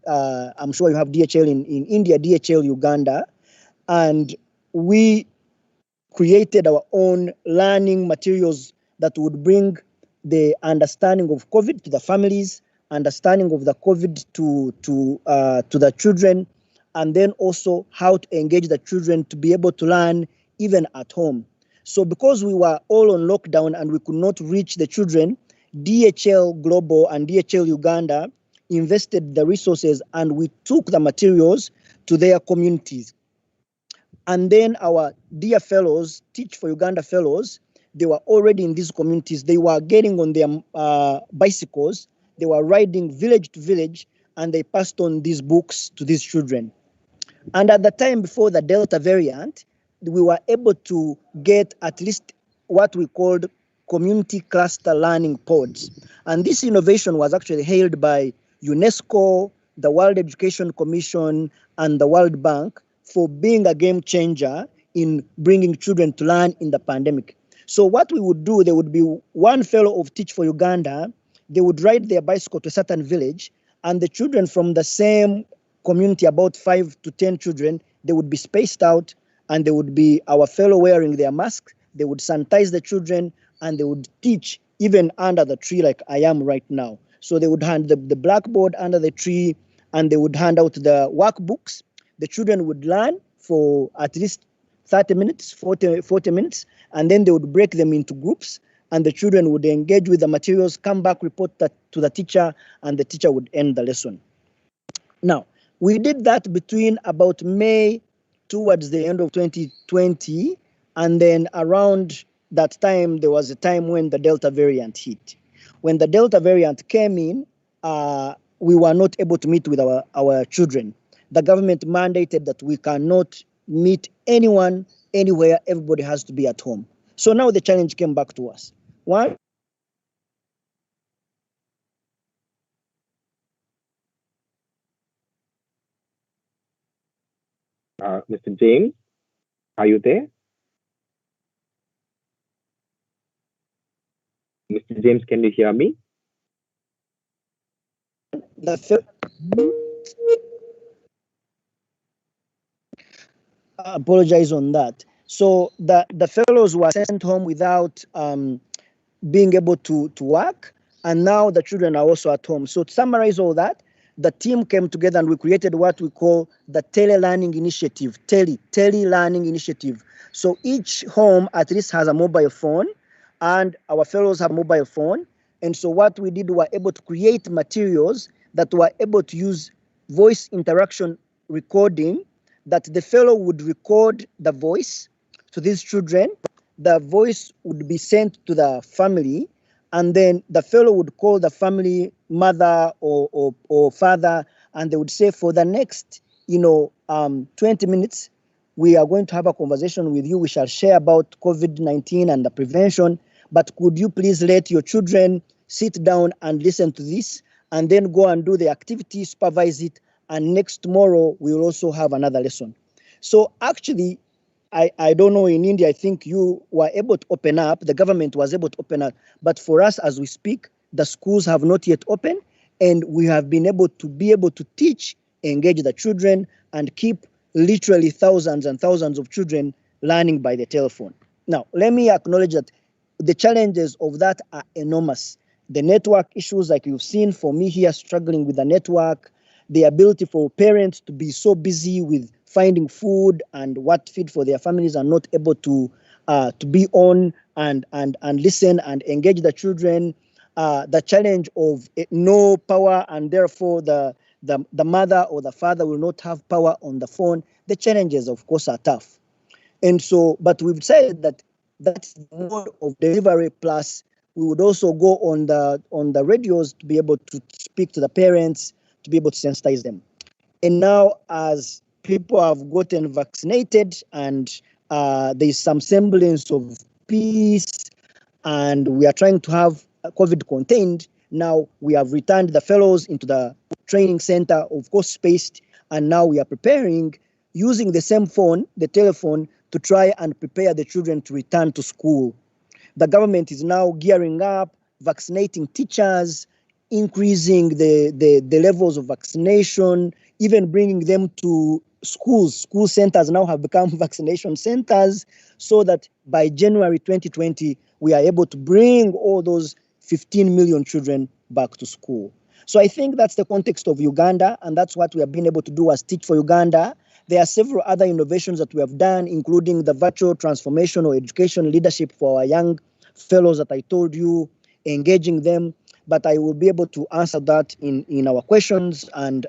I'm sure you have DHL in India, DHL Uganda. And we created our own learning materials that would bring the understanding of COVID to the families, understanding of the COVID to the children, and then also how to engage the children to be able to learn even at home. So because we were all on lockdown and we could not reach the children, DHL Global and DHL Uganda invested the resources and we took the materials to their communities. And then our dear fellows, Teach for Uganda fellows, they were already in these communities. They were getting on their bicycles. They were riding village to village, and they passed on these books to these children. And at the time before the Delta variant, we were able to get at least what we called community cluster learning pods. And this innovation was actually hailed by UNESCO, the World Education Commission, and the World Bank for being a game changer in bringing children to learn in the pandemic. So what we would do, there would be one fellow of Teach for Uganda, they would ride their bicycle to a certain village, and the children from the same community, about 5 to 10 children, they would be spaced out, and they would be our fellow wearing their masks. They would sanitize the children, and they would teach even under the tree like I am right now. So they would hand the blackboard under the tree, and they would hand out the workbooks. The children would learn for at least 30 minutes, 40 minutes, and then they would break them into groups, and the children would engage with the materials, come back, report that to the teacher, and the teacher would end the lesson. Now, we did that between about May towards the end of 2020, and then around that time, there was a time when the Delta variant hit. When the Delta variant came in, we were not able to meet with our children. The government mandated that we cannot meet anyone, anywhere, everybody has to be at home. So now the challenge came back to us. One, Mr. James, are you there? Mr. James, can you hear me? Apologize on that. So the fellows were sent home without being able to work, and now the children are also at home. So to summarize all that, the team came together and we created what we call the tele-learning initiative, tele-learning initiative. So each home at least has a mobile phone, and our fellows have a mobile phone. And so what we did, we were able to create materials that were able to use voice interaction recording, that the fellow would record the voice to these children. The voice would be sent to the family, and then the fellow would call the family mother or father, and they would say, for the next 20 minutes, we are going to have a conversation with you. We shall share about COVID-19 and the prevention, but could you please let your children sit down and listen to this, and then go and do the activity, supervise it, and next tomorrow we will also have another lesson. So actually, I don't know, in India, I think you were able to open up, the government was able to open up, but for us as we speak, the schools have not yet opened, and we have been able to teach, engage the children, and keep literally thousands and thousands of children learning by the telephone. Now, let me acknowledge that the challenges of that are enormous. The network issues, like you've seen, for me here, struggling with the network, the ability for parents to be so busy with finding food and what feed for their families are not able to be on and listen and engage the children. The challenge of no power, and therefore the mother or the father will not have power on the phone. The challenges, of course, are tough. And so, but we've said that that's the mode of delivery, plus we would also go on the radios to be able to speak to the parents, to be able to sensitize them. And now, as people have gotten vaccinated and there's some semblance of peace, and we are trying to have COVID contained, now we have returned the fellows into the training center, of course spaced, and now we are preparing, using the same phone, the telephone, to try and prepare the children to return to school. The government is now gearing up, vaccinating teachers, increasing the levels of vaccination, even bringing them to schools. School centers now have become vaccination centers, so that by January 2020, we are able to bring all those 15 million children back to school. So I think that's the context of Uganda, and that's what we have been able to do as Teach for Uganda. There are several other innovations that we have done, including the virtual transformation or education leadership for our young fellows that I told you, engaging them. But I will be able to answer that in our questions and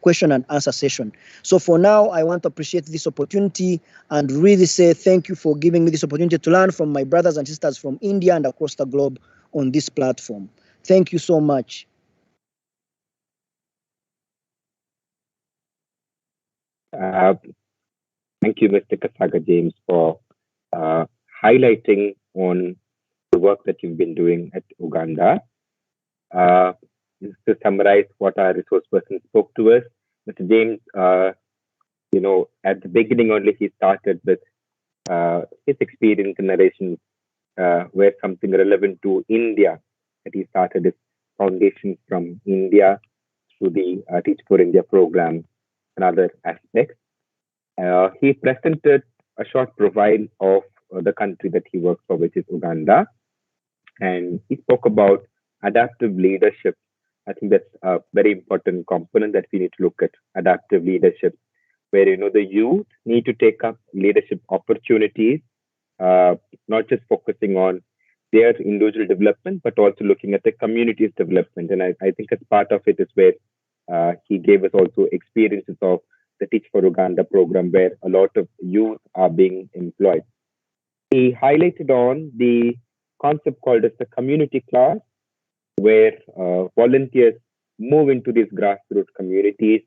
question and answer session. So for now, I want to appreciate this opportunity and really say thank you for giving me this opportunity to learn from my brothers and sisters from India and across the globe on this platform. Thank you so much. Uh, Thank you, Mr. Kasaga James, for uh, highlighting on the work that you've been doing at Uganda. Uh, just to summarize what our resource person spoke to us, Mr. James, at the beginning only he started with his experience in narration, where something relevant to India, that he started his foundation from India through the Teach for India program and other aspects. He presented a short profile of the country that he works for, which is Uganda, and he spoke about adaptive leadership. I think that's a very important component that we need to look at, adaptive leadership, where the youth need to take up leadership opportunities, not just focusing on their individual development, but also looking at the community's development. And I think as part of it is where he gave us also experiences of the Teach for Uganda program, where a lot of youth are being employed. He highlighted on the concept called as the community class, where volunteers move into these grassroots communities,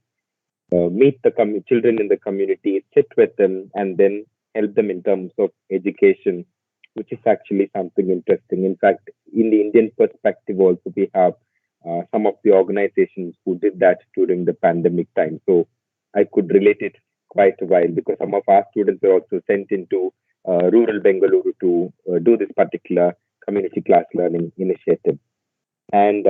meet the children in the community, sit with them, and then help them in terms of education, which is actually something interesting. In fact, in the Indian perspective, also we have some of the organizations who did that during the pandemic time. So I could relate it quite a while because some of our students were also sent into rural Bengaluru to do this particular community class learning initiative. And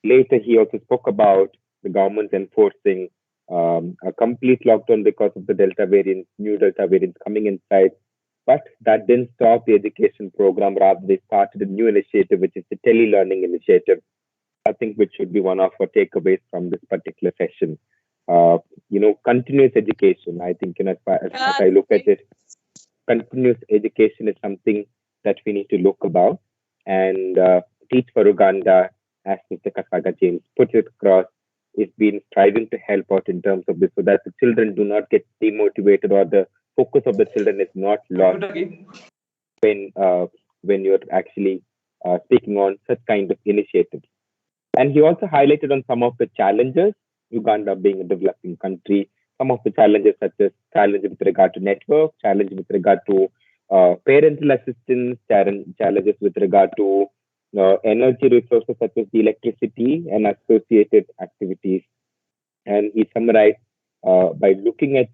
later, he also spoke about the government enforcing a complete lockdown because of the Delta variant, new Delta variants coming inside. But that didn't stop the education program. Rather, they started a new initiative, which is the tele-learning initiative. I think which should be one of our takeaways from this particular session. Continuous education. I think, as I look at it, continuous education is something that we need to look about. And Teach for Uganda, as Mr. Kasaga James put it across, is been striving to help out in terms of this so that the children do not get demotivated or the focus of the children is not lost when you're actually speaking on such kind of initiatives. And he also highlighted on some of the challenges, Uganda being a developing country, some of the challenges such as challenges with regard to network, challenges with regard to parental assistance, challenges with regard to energy resources such as the electricity and associated activities. And he summarized by looking at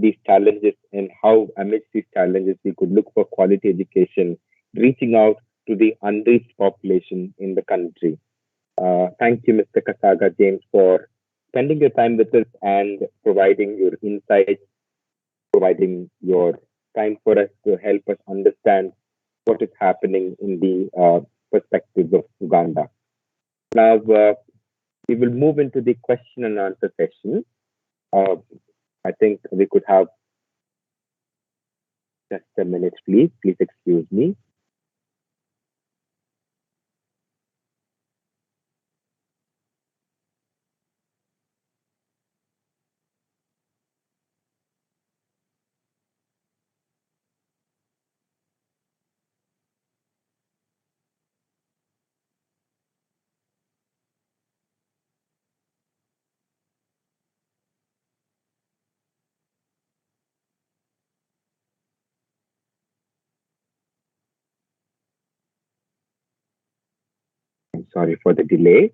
these challenges and how amidst these challenges we could look for quality education, reaching out to the unreached population in the country. Thank you, Mr. Kasaga James, for spending your time with us and providing your insights, providing your time for us to help us understand what is happening in the perspectives of Uganda. Now, we will move into the question and answer session. I think we could have just a minute, please. Please excuse me. I'm sorry for the delay.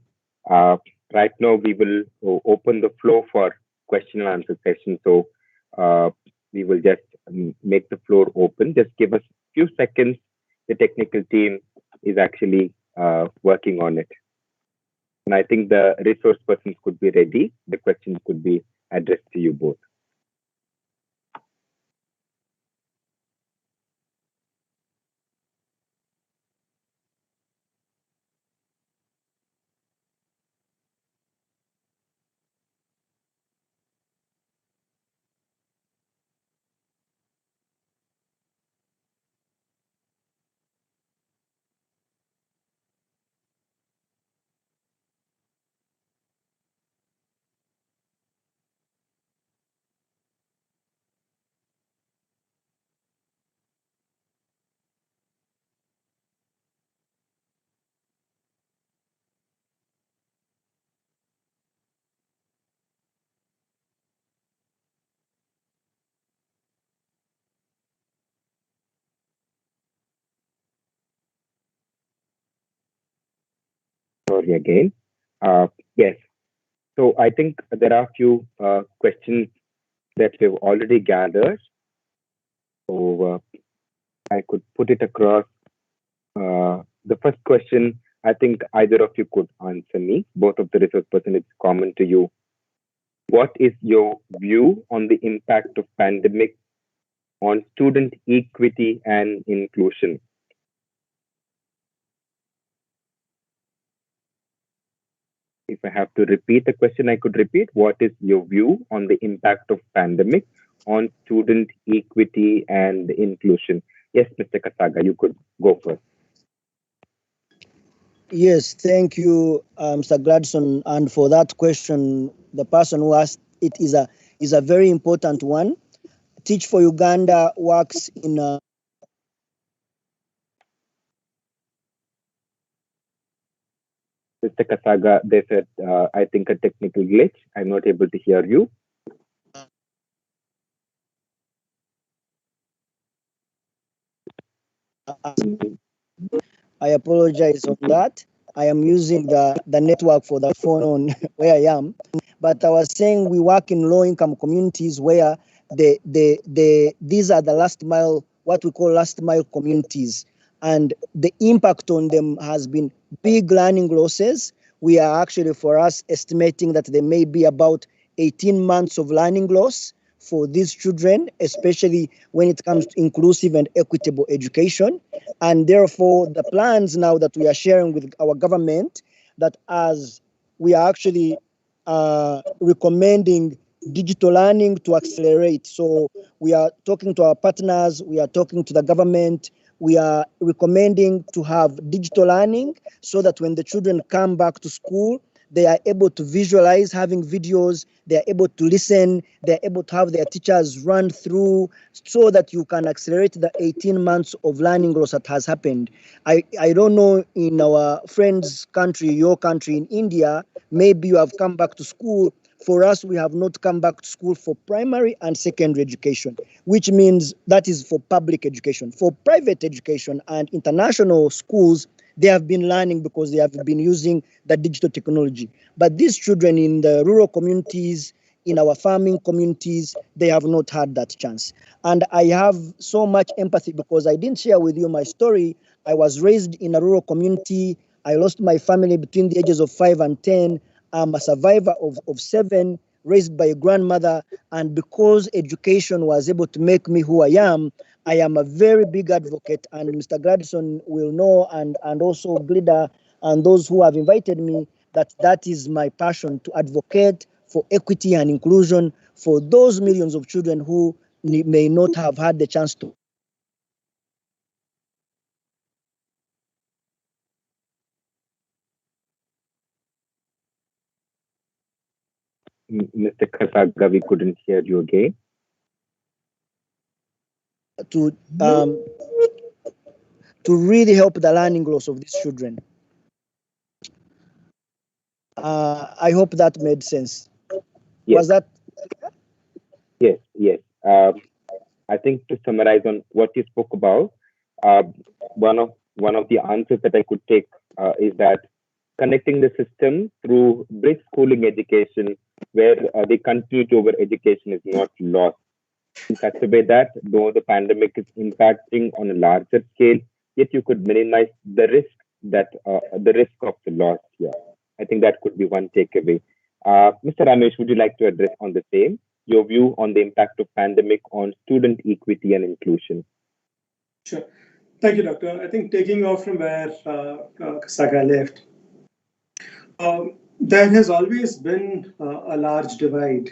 Uh, right now, we will open the floor for question and answer session. So we will just make the floor open. Just give us a few seconds. The technical team is actually working on it. And I think the resource persons could be ready. The questions could be addressed to you both. sorry again. Yes. So I think there are a few questions that we've already gathered. So I could put it across. The first question, I think either of you could answer me. Both of the resource person, it's common to you. What is your view on the impact of pandemic on student equity and inclusion? If I have to repeat the question, I could repeat. What is your view on the impact of pandemic on student equity and inclusion? Yes, Mr. Kasaga, you could go first. Yes, thank you, Mr. Gladson. And for that question, the person who asked it is a very important one. Teach for Uganda works in Mr. Kasaga, there's I think a technical glitch. I'm not able to hear you. I apologize on that. I am using the network for the phone on where I am. But I was saying we work in low-income communities where these are the last mile, what we call last mile communities. And the impact on them has been big learning losses. We are actually, for us, estimating that there may be about 18 months of learning loss for these children, especially when it comes to inclusive and equitable education. And therefore, the plans now that we are sharing with our government, that as we are actually recommending digital learning to accelerate. So we are talking to our partners, we are talking to the government, we are recommending to have digital learning so that when the children come back to school, they are able to visualize having videos, they are able to listen, they are able to have their teachers run through so that you can accelerate the 18 months of learning loss that has happened. I don't know in our friend's country, your country in India, maybe you have come back to school. For us, we have not come back to school for primary and secondary education, which means that is for public education. For private education and international schools, they have been learning because they have been using the digital technology. But these children in the rural communities, in our farming communities, they have not had that chance. And I have so much empathy because I didn't share with you my story. I was raised in a rural community. I lost my family between the ages of 5 and 10. I'm a survivor of 7, raised by a grandmother. And because education was able to make me who I am a very big advocate, and Mr. Gladson will know, and also Glida and those who have invited me, that is my passion, to advocate for equity and inclusion for those millions of children who may not have had the chance to. Mr. Kasaga, we couldn't hear you again. To really help the learning loss of these children. I hope that made sense. Yes. Was that? Yes, yes. I think to summarize on what you spoke about, one of the answers that I could take is that connecting the system through bridge schooling education, where the continuity over education is not lost. In such a way that though the pandemic is impacting on a larger scale, yet you could minimize the risk of the loss here. I think that could be one takeaway. Mr. Ramesh, would you like to address on the same, your view on the impact of pandemic on student equity and inclusion? Sure. Thank you, Doctor. I think taking off from where Saga left, there has always been a large divide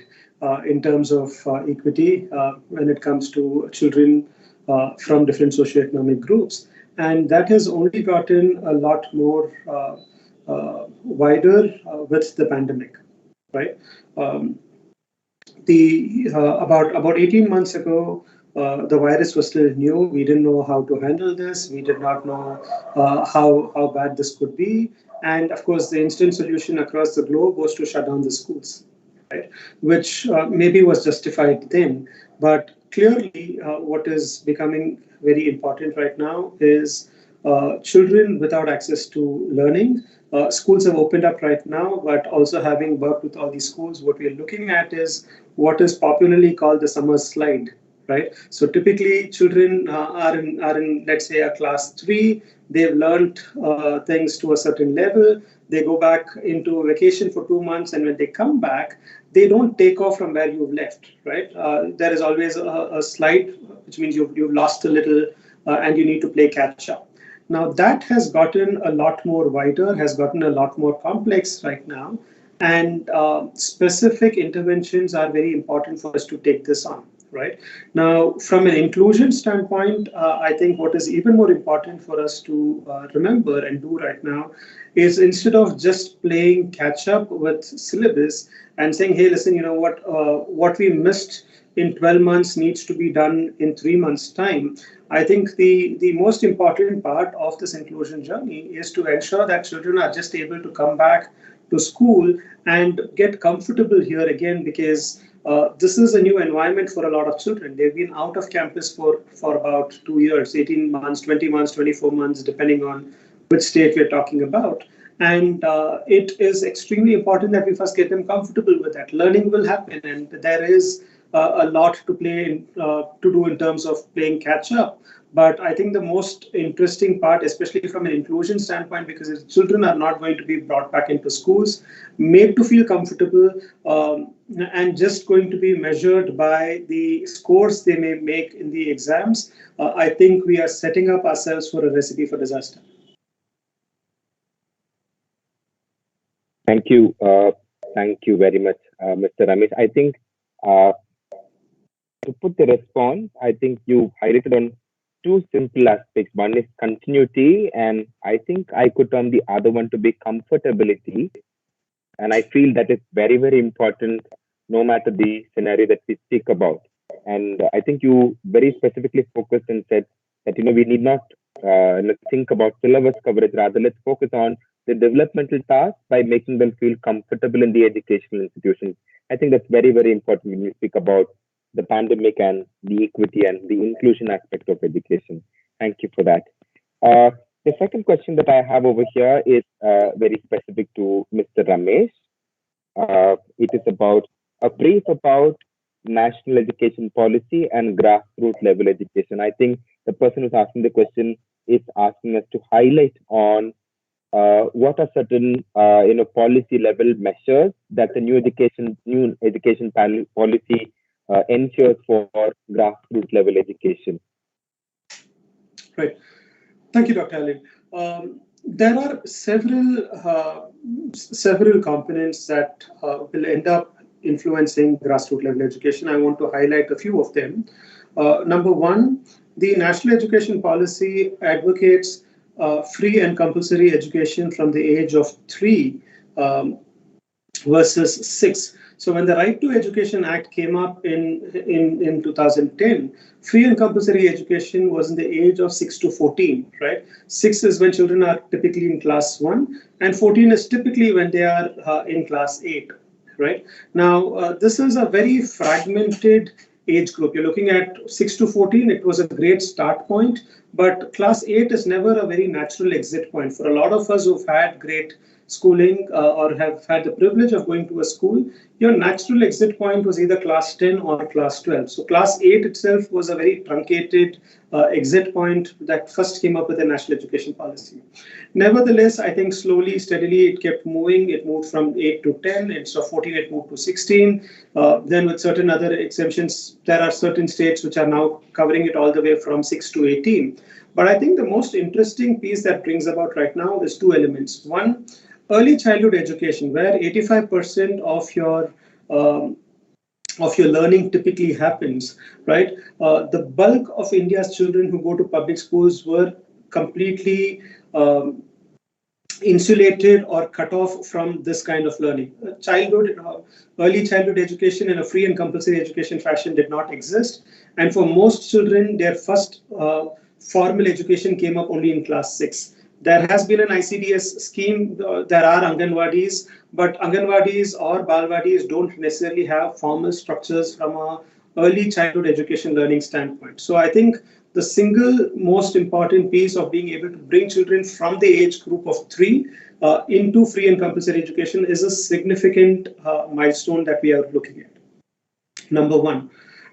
in terms of equity when it comes to children from different socioeconomic groups. And that has only gotten a lot more wider with the pandemic, right? About 18 months ago, the virus was still new. We didn't know how to handle this. We did not know how bad this could be. And of course, the instant solution across the globe was to shut down the schools, right? Which maybe was justified then. But clearly, what is becoming very important right now is children without access to learning. Schools have opened up right now, but also having worked with all these schools, what we are looking at is what is popularly called the summer slide, right? So typically, children are in let's say a class 3. They've learned things to a certain level. They go back into vacation for 2 months, and when they come back, they don't take off from where you've left, right? There is always a slide, which means you've lost a little, and you need to play catch up. Now that has gotten a lot more wider, has gotten a lot more complex right now, and specific interventions are very important for us to take this on. Right now, from an inclusion standpoint, I think what is even more important for us to remember and do right now is instead of just playing catch up with syllabus and saying, "Hey, listen, you know what we missed in 12 months needs to be done in 3 months' time." I think the most important part of this inclusion journey is to ensure that children are just able to come back to school and get comfortable here again, because this is a new environment for a lot of children. They've been out of campus for about 2 years, 18 months, 20 months, 24 months, depending on which state we're talking about. And it is extremely important that we first get them comfortable with that. Learning will happen, and there is a lot to do in terms of playing catch up. But I think the most interesting part, especially from an inclusion standpoint, because children are not going to be brought back into schools, made to feel comfortable, and just going to be measured by the scores they may make in the exams, I think we are setting up ourselves for a recipe for disaster. Thank you. Thank you very much, Mr. Ramesh. I think to put the response, I think you highlighted on two simple aspects. One is continuity, and I think I could term the other one to be comfortability. And I feel that is very, very important no matter the scenario that we speak about. And I think you very specifically focused and said that, we need not think about syllabus coverage, rather let's focus on the developmental tasks by making them feel comfortable in the educational institutions. I think that's very, very important when we speak about the pandemic and the equity and the inclusion aspect of education. Thank you for that. The second question that I have over here is very specific to Mr. Ramesh. It is about a brief about national education policy and grassroots level education. I think the person who's asking the question is asking us to highlight on what are certain policy level measures that the new education policy ensures for grassroots level education. Right. Thank you, Dr. Ali. There are several components that will end up influencing grassroots level education. I want to highlight a few of them. Number one, the national education policy advocates free and compulsory education from the age of 3 versus 6. So when the Right to Education Act came up in 2010, free and compulsory education was in the age of 6 to 14, right? 6 is when children are typically in class 1, and 14 is typically when they are in class 8, right? Now, this is a very fragmented age group. You're looking at 6 to 14, it was a great start point, but class 8 is never a very natural exit point. For a lot of us who've had great schooling or have had the privilege of going to a school, your natural exit point was either class 10 or class 12. So class 8 itself was a very truncated exit point that first came up with the national education policy. Nevertheless, I think slowly, steadily, it kept moving. It moved from 8 to 10. Instead of 14, it moved to 16. Then with certain other exemptions, there are certain states which are now covering it all the way from 6 to 18. But I think the most interesting piece that brings about right now is two elements. One, early childhood education, where 85% of your learning typically happens, right? The bulk of India's children who go to public schools were completely insulated or cut off from this kind of learning. Early childhood education in a free and compulsory education fashion did not exist. And for most children, their first formal education came up only in class 6. There has been an ICDS scheme. There are Anganwadis, but Anganwadis or Balwadis don't necessarily have formal structures from a early childhood education learning standpoint. So I think the single most important piece of being able to bring children from the age group of 3 into free and compulsory education is a significant milestone that we are looking at. Number one.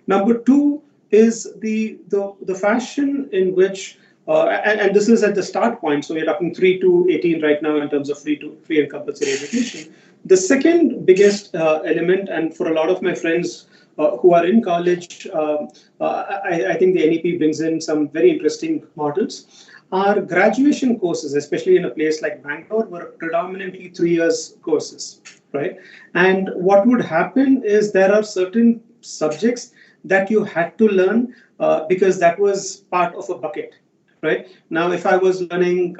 Number two is the fashion in which, and this is at the start point, so we're talking 3 to 18 right now in terms of free and compulsory education. The second biggest element, and for a lot of my friends who are in college, I think the NEP brings in some very interesting models. Our graduation courses, especially in a place like Bangalore, were predominantly 3 years courses, right? And what would happen is there are certain subjects that you had to learn because that was part of a bucket, right? Now, if I was learning,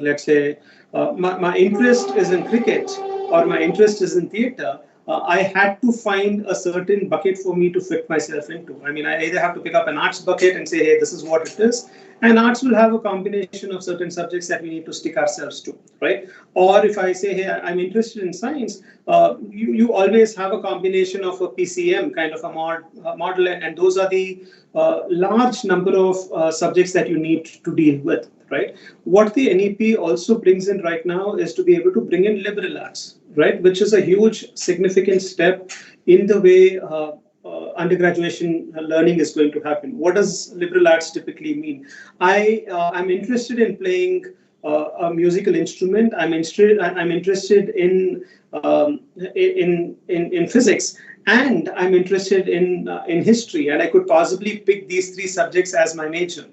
let's say, my interest is in cricket or my interest is in theater, I had to find a certain bucket for me to fit myself into. I mean, I either have to pick up an arts bucket and say, hey, this is what it is. And arts will have a combination of certain subjects that we need to stick ourselves to, right? Or if I say, hey, I'm interested in science, you always have a combination of a PCM kind of a model, and those are the large number of subjects that you need to deal with, right? What the NEP also brings in right now is to be able to bring in liberal arts, right? Which is a huge, significant step in the way undergraduation learning is going to happen. What does liberal arts typically mean? I'm interested in playing a musical instrument. I'm interested in physics, and I'm interested in history, and I could possibly pick these 3 subjects as my major.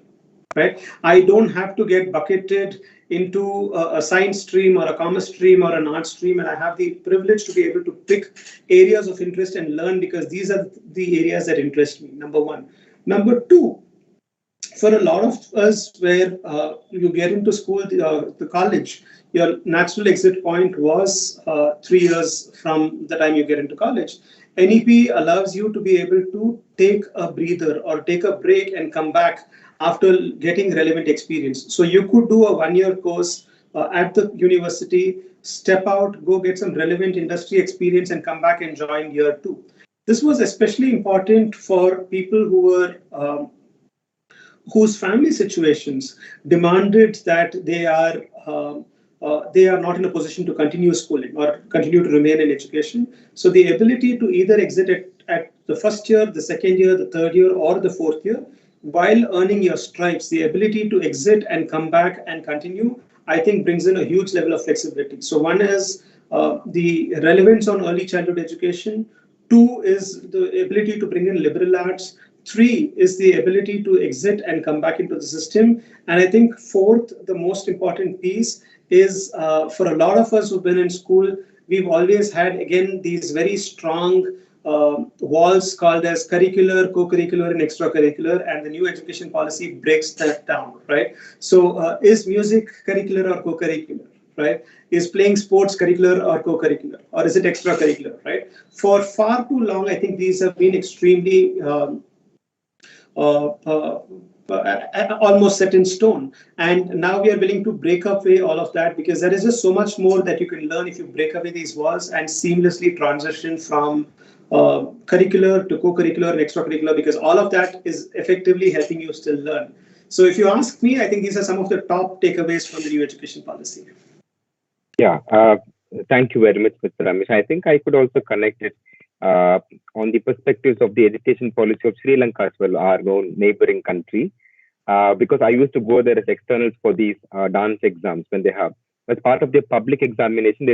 Right? I don't have to get bucketed into a science stream or a commerce stream or an art stream, and I have the privilege to be able to pick areas of interest and learn because these are the areas that interest me, number one. Number two, for a lot of us where you get into school, the college, your natural exit point was 3 years from the time you get into college. NEP allows you to be able to take a breather or take a break and come back after getting relevant experience. So you could do a 1-year course at the university, step out, go get some relevant industry experience and come back and join year 2. This was especially important for people who were whose family situations demanded that they are not in a position to continue schooling or continue to remain in education. So the ability to either exit at the first year, the second year, the third year, or the fourth year, while earning your stripes, the ability to exit and come back and continue, I think brings in a huge level of flexibility. So one is the relevance on early childhood education. 2 is the ability to bring in liberal arts. 3 is the ability to exit and come back into the system. And I think 4th, the most important piece is for a lot of us who've been in school, we've always had, again, these very strong walls called as curricular, co-curricular, and extracurricular, and the new education policy breaks that down, right? So is music curricular or co-curricular, right? Is playing sports curricular or co-curricular, or is it extracurricular, right? For far too long, I think these have been extremely almost set in stone. And now we are willing to break away all of that because there is just so much more that you can learn if you break away these walls and seamlessly transition from curricular to co-curricular and extracurricular, because all of that is effectively helping you still learn. So if you ask me, I think these are some of the top takeaways from the new education policy. Yeah, thank you very much, Mr. Ramesh. I think I could also connect it on the perspectives of the education policy of Sri Lanka as well, our own neighboring country, because I used to go there as externals for these dance exams when they have. As part of their public examination,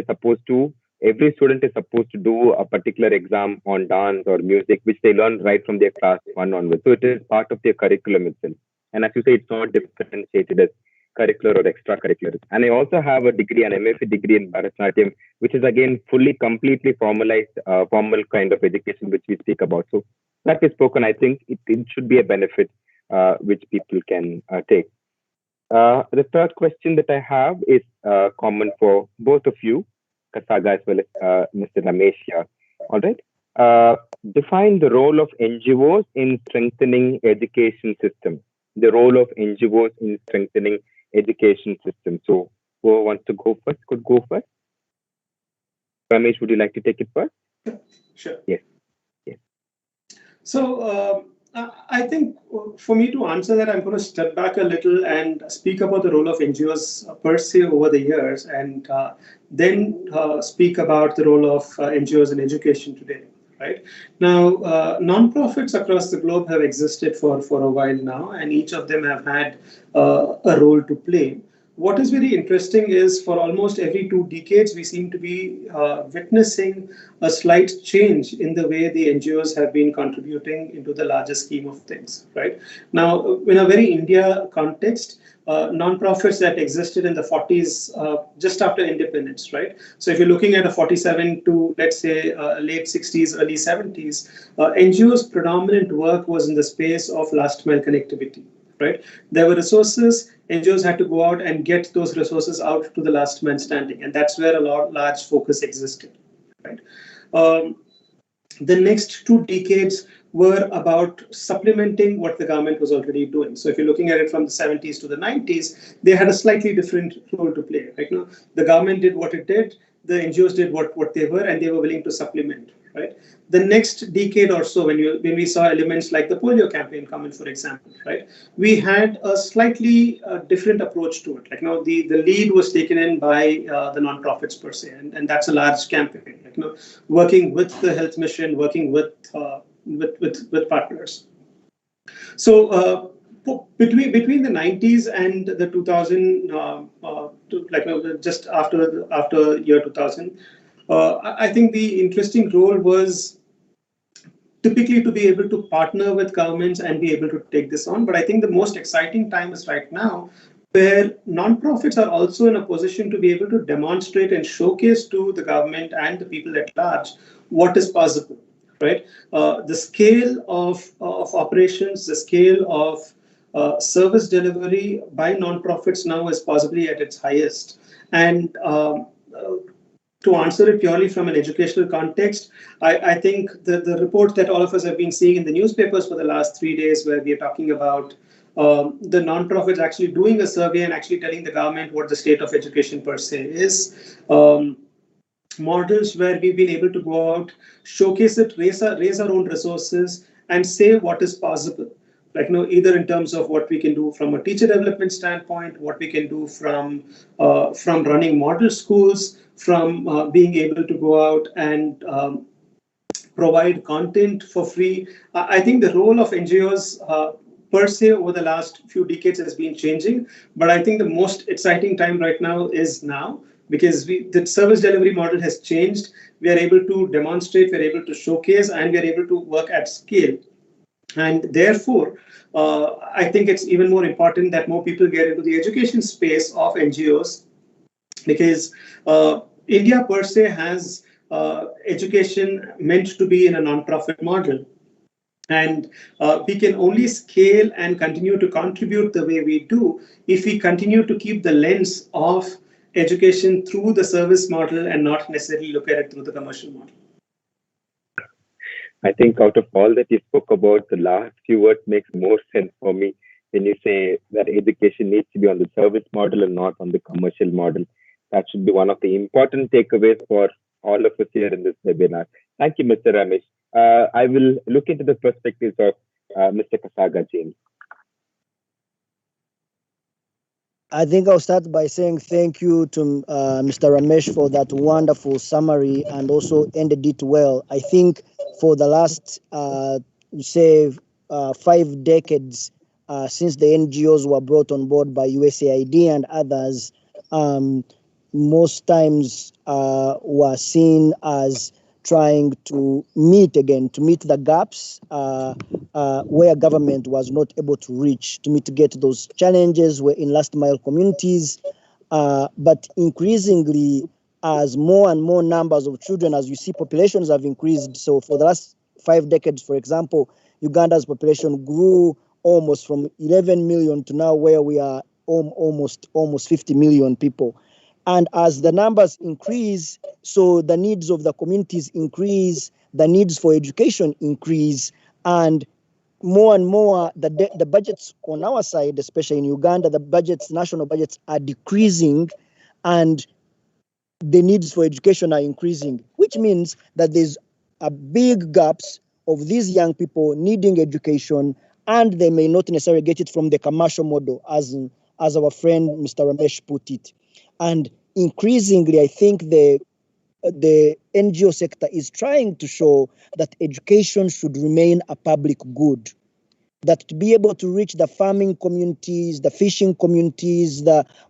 every student is supposed to do a particular exam on dance or music, which they learn right from their class 1 onwards. So it is part of their curriculum itself. And as you say, it's not differentiated as curricular or extracurricular. And I also have a degree, an MFA degree in Bharatanatyam, which is again completely formalized, formal kind of education, which we speak about. So that is spoken, I think it should be a benefit which people can take. The third question that I have is common for both of you, Kasaga as well as Mr. Ramesh here. All right. Define the role of NGOs in strengthening education system. The role of NGOs in strengthening education system. So who wants to go first? Could go first. Ramesh, would you like to take it first? Sure. Yes. So I think for me to answer that, I'm going to step back a little and speak about the role of NGOs per se over the years, and then speak about the role of NGOs in education today. Right now, nonprofits across the globe have existed for a while now, and each of them have had a role to play. What is very interesting is for almost every 2 decades, we seem to be witnessing a slight change in the way the NGOs have been contributing into the larger scheme of things. Right now, in a very India context, nonprofits that existed in the 40s, just after independence, right? So if you're looking at a 47 to, let's say, late 60s, early 70s, NGOs' predominant work was in the space of last mile connectivity. Right, there were resources. NGOs had to go out and get those resources out to the last man standing, and that's where a large focus existed. Right. The next 2 decades were about supplementing what the government was already doing. So if you're looking at it from the 70s to the 90s, they had a slightly different role to play. Right now, the government did what it did, the NGOs did what they were, and they were willing to supplement. Right. The next decade or so, when we saw elements like the polio campaign come in, for example, right, we had a slightly different approach to it. Like now, the lead was taken in by the nonprofits per se, and that's a large campaign. Like now, working with the health mission, working with partners. So between the 90s and the 2000, just after year 2000. I think the interesting role was typically to be able to partner with governments and be able to take this on. But I think the most exciting time is right now, where nonprofits are also in a position to be able to demonstrate and showcase to the government and the people at large what is possible. Right, the scale of operations, the scale of service delivery by nonprofits now is possibly at its highest, and to answer it purely from an educational context, I think the report that all of us have been seeing in the newspapers for the last 3 days, where we are talking about the nonprofits actually doing a survey and actually telling the government what the state of education per se is. Models where we've been able to go out, showcase it, raise our own resources, and say what is possible. Like, either in terms of what we can do from a teacher development standpoint, what we can do from running model schools, from being able to go out and provide content for free. I think the role of NGOs per se over the last few decades has been changing, but I think the most exciting time right now is now, because the service delivery model has changed. We are able to demonstrate, we're able to showcase, and we're able to work at scale. And therefore, I think it's even more important that more people get into the education space of NGOs, because India per se has education meant to be in a non-profit model. And we can only scale and continue to contribute the way we do if we continue to keep the lens of education through the service model and not necessarily look at it through the commercial model. I think out of all that you spoke about, the last few words makes more sense for me when you say that education needs to be on the service model and not on the commercial model. That should be one of the important takeaways for all of us here in this webinar. Thank you, Mr. Ramesh. I will look into the perspectives of Mr. Kasaga James. I think I'll start by saying thank you to Mr. Ramesh for that wonderful summary, and also ended it well. I think for the last, 5 decades, since the NGOs were brought on board by USAID and others, most times were seen as trying to meet the gaps where government was not able to reach, to mitigate those challenges were in last mile communities. But increasingly, as more and more numbers of children, as you see, populations have increased. So for the last 5 decades, for example, Uganda's population grew almost from 11 million to now where we are almost 50 million people. And as the numbers increase, so the needs of the communities increase, the needs for education increase, and more, the budgets on our side, especially in Uganda, national budgets are decreasing, and the needs for education are increasing, which means that there's a big gaps of these young people needing education, and they may not necessarily get it from the commercial model, as our friend Mr. Ramesh put it. And increasingly, I think the NGO sector is trying to show that education should remain a public good. That to be able to reach the farming communities, the fishing communities,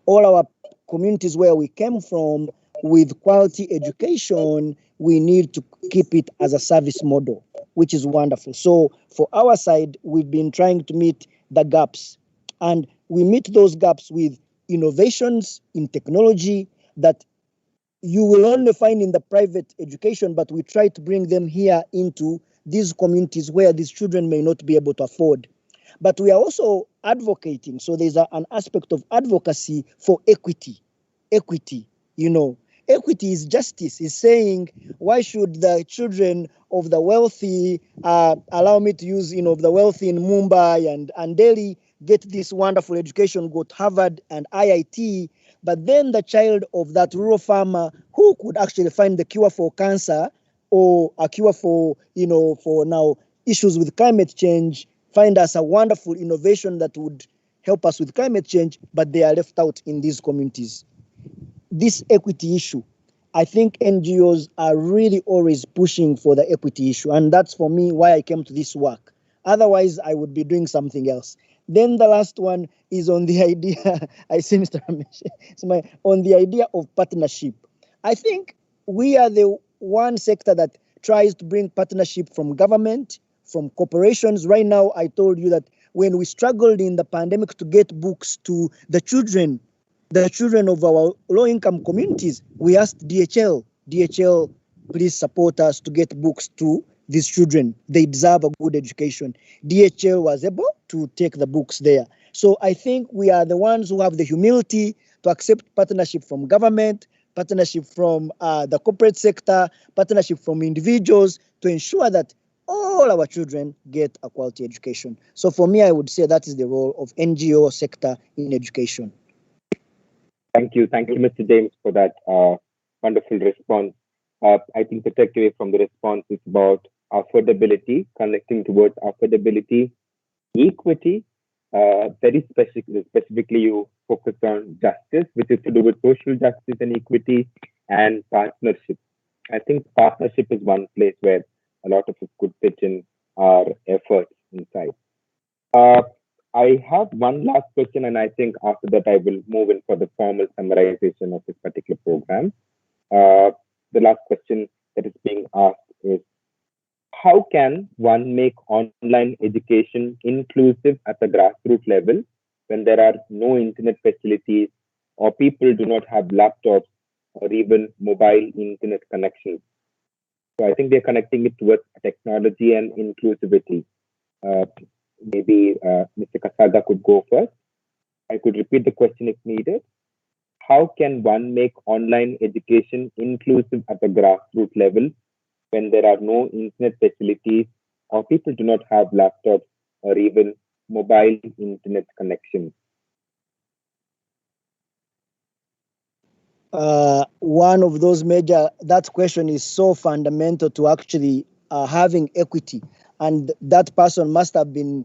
all our communities where we came from with quality education, we need to keep it as a service model, which is wonderful. So for our side, we've been trying to meet the gaps, and we meet those gaps with innovations in technology that you will only find in the private education, but we try to bring them here into these communities where these children may not be able to afford. But we are also advocating. So there's an aspect of advocacy for equity. Equity, equity is justice. Is saying, why should the children of the wealthy, allow me to use, of the wealthy in Mumbai and Delhi, get this wonderful education, go to Harvard and IIT, but then the child of that rural farmer who could actually find the cure for cancer or a cure for, for now issues with climate change, find us a wonderful innovation that would help us with climate change, but they are left out in these communities. This equity issue, I think NGOs are really always pushing for the equity issue, and that's for me why I came to this work. Otherwise, I would be doing something else. Then the last one is on the idea, I see Mr. Ramesh, on the idea of partnership. I think we are the one sector that tries to bring partnership from government, from corporations. Right now, I told you that when we struggled in the pandemic to get books to the children of our low-income communities, we asked DHL, please support us to get books to these children. They deserve a good education. DHL was able to take the books there. So I think we are the ones who have the humility to accept partnership from government, partnership from the corporate sector, partnership from individuals to ensure that all our children get a quality education. So for me, I would say that is the role of NGO sector in education. Thank you, Mr. James, for that wonderful response. I think the takeaway from the response is about affordability, connecting towards affordability, equity. Very specifically, you focus on justice, which is to do with social justice and equity, and partnership. I think partnership is one place where a lot of us could pitch in our efforts inside. I have one last question, and I think after that I will move in for the formal summarization of this particular program. The last question that is being asked is, how can one make online education inclusive at the grassroots level when there are no internet facilities or people do not have laptops or even mobile internet connections? So I think they're connecting it towards technology and inclusivity. Maybe Mr. Kasaga could go first. I could repeat the question if needed. How can one make online education inclusive at the grassroots level when there are no internet facilities or people do not have laptops or even mobile internet connections? One of those that question is so fundamental to actually having equity. And that person must have been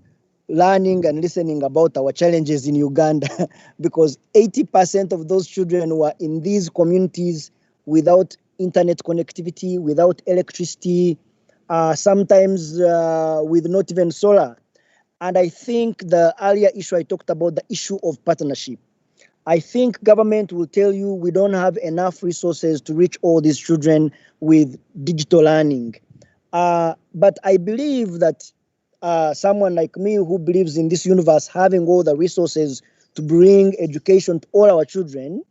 learning and listening about our challenges in Uganda because 80% of those children were in these communities without internet connectivity, without electricity, sometimes with not even solar. And I think the earlier issue I talked about, the issue of partnership. I think government will tell you we don't have enough resources to reach all these children with digital learning. But I believe that someone like me who believes in this universe having all the resources to bring education to all our children,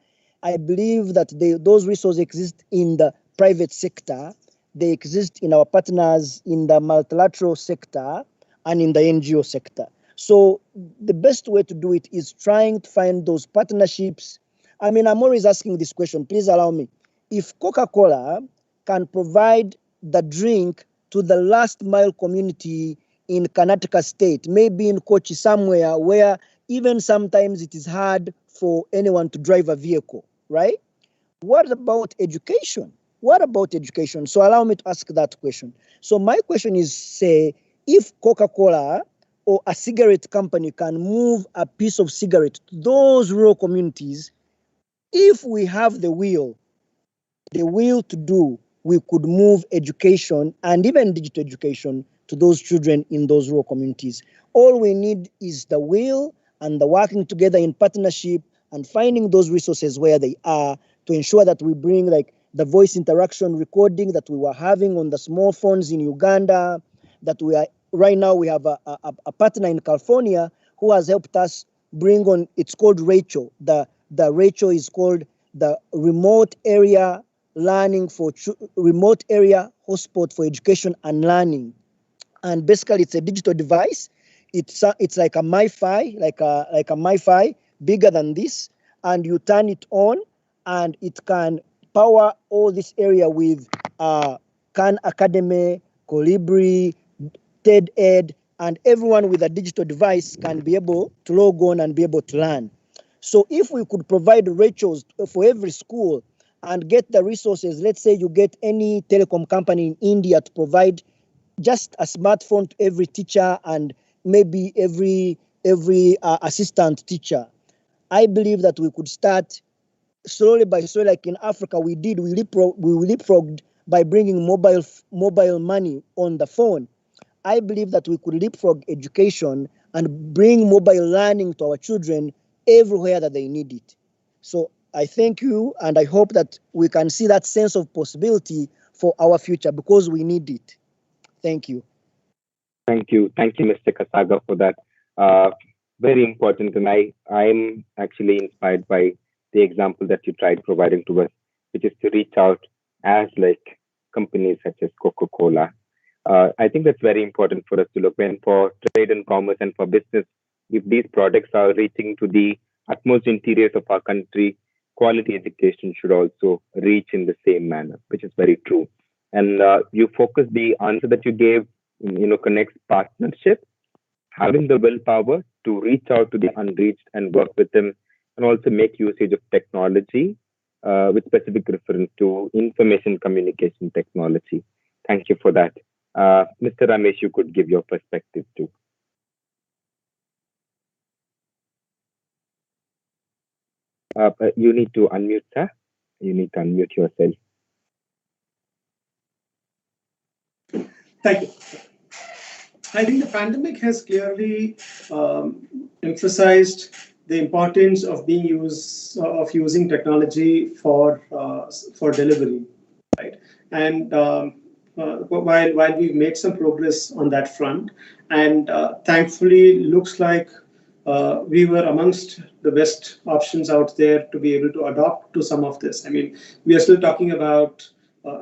I believe that those resources exist in the private sector, they exist in our partners in the multilateral sector and in the NGO sector. So the best way to do it is trying to find those partnerships. I mean, I'm always asking this question, please allow me. If Coca-Cola can provide the drink to the last mile community in Karnataka state, maybe in Kochi somewhere where even sometimes it is hard for anyone to drive a vehicle, right? What about education? what about education? So allow me to ask that question. So my question is, say, if Coca-Cola or a cigarette company can move a piece of cigarette to those rural communities, if we have the will to do, we could move education and even digital education to those children in those rural communities. All we need is the will and the working together in partnership and finding those resources where they are to ensure that we bring like the voice interaction recording that we were having on the small phones in Uganda, that we are right now we have a partner in California who has helped us bring on, it's called Rachel. The Rachel is called the remote area learning for remote area hotspot for education and learning. And basically it's a digital device. It's like a MiFi, like a MiFi bigger than this, and you turn it on and it can power all this area with Khan Academy, Colibri, TED Ed, and everyone with a digital device can be able to log on and be able to learn. So if we could provide Rachels for every school and get the resources, let's say you get any telecom company in India to provide just a smartphone to every teacher and maybe every assistant teacher. I believe that we could start slowly by slowly, like in Africa we did. We leapfrogged by bringing mobile money on the phone. I believe that we could leapfrog education and bring mobile learning to our children everywhere that they need it. So I thank you, and I hope that we can see that sense of possibility for our future because we need it. Thank you. Thank you, Mr. Kasaga, for that. Very important, and I'm actually inspired by the example that you tried providing to us, which is to reach out as like companies such as Coca-Cola. I think that's very important for us to look when for trade and commerce and for business. If these products are reaching to the utmost interiors of our country, quality education should also reach in the same manner, which is very true. And you focus the answer that you gave, connects partnership, having the willpower to reach out to the unreached and work with them, and also make usage of technology with specific reference to information communication technology. Thank you for that. Mr. Ramesh, you could give your perspective too. You need to unmute, sir. You need to unmute yourself. Thank you. I think the pandemic has clearly emphasized the importance of using technology for delivery, right? And while we've made some progress on that front, and thankfully looks like we were amongst the best options out there to be able to adopt to some of this. I mean, we are still talking about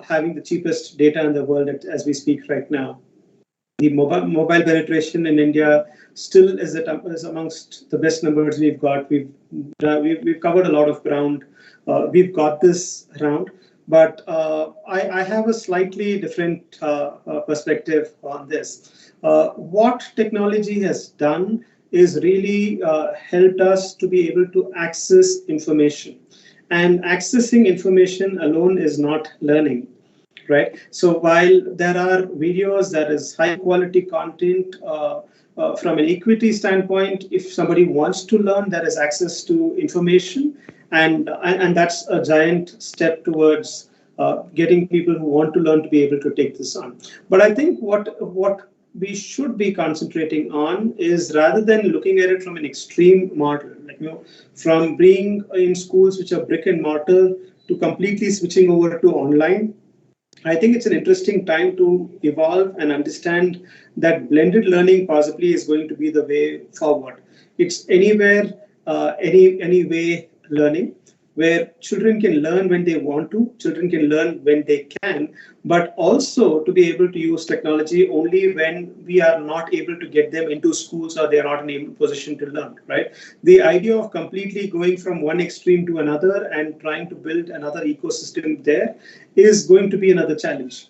having the cheapest data in the world as we speak right now. The mobile penetration in India still is amongst the best numbers we've got. We've covered a lot of ground. We've got this round, but I have a slightly different perspective on this. What technology has done is really helped us to be able to access information, and accessing information alone is not learning. Right. So while there are videos that is high quality content from an equity standpoint, if somebody wants to learn, there is access to information, and that's a giant step towards getting people who want to learn to be able to take this on. But I think what we should be concentrating on is, rather than looking at it from an extreme model, like from being in schools which are brick and mortar to completely switching over to online. I think it's an interesting time to evolve and understand that blended learning possibly is going to be the way forward. It's anywhere, any way learning, where children can learn when they want to, children can learn when they can, but also to be able to use technology only when we are not able to get them into schools or they are not in a position to learn, right? The idea of completely going from one extreme to another and trying to build another ecosystem there is going to be another challenge.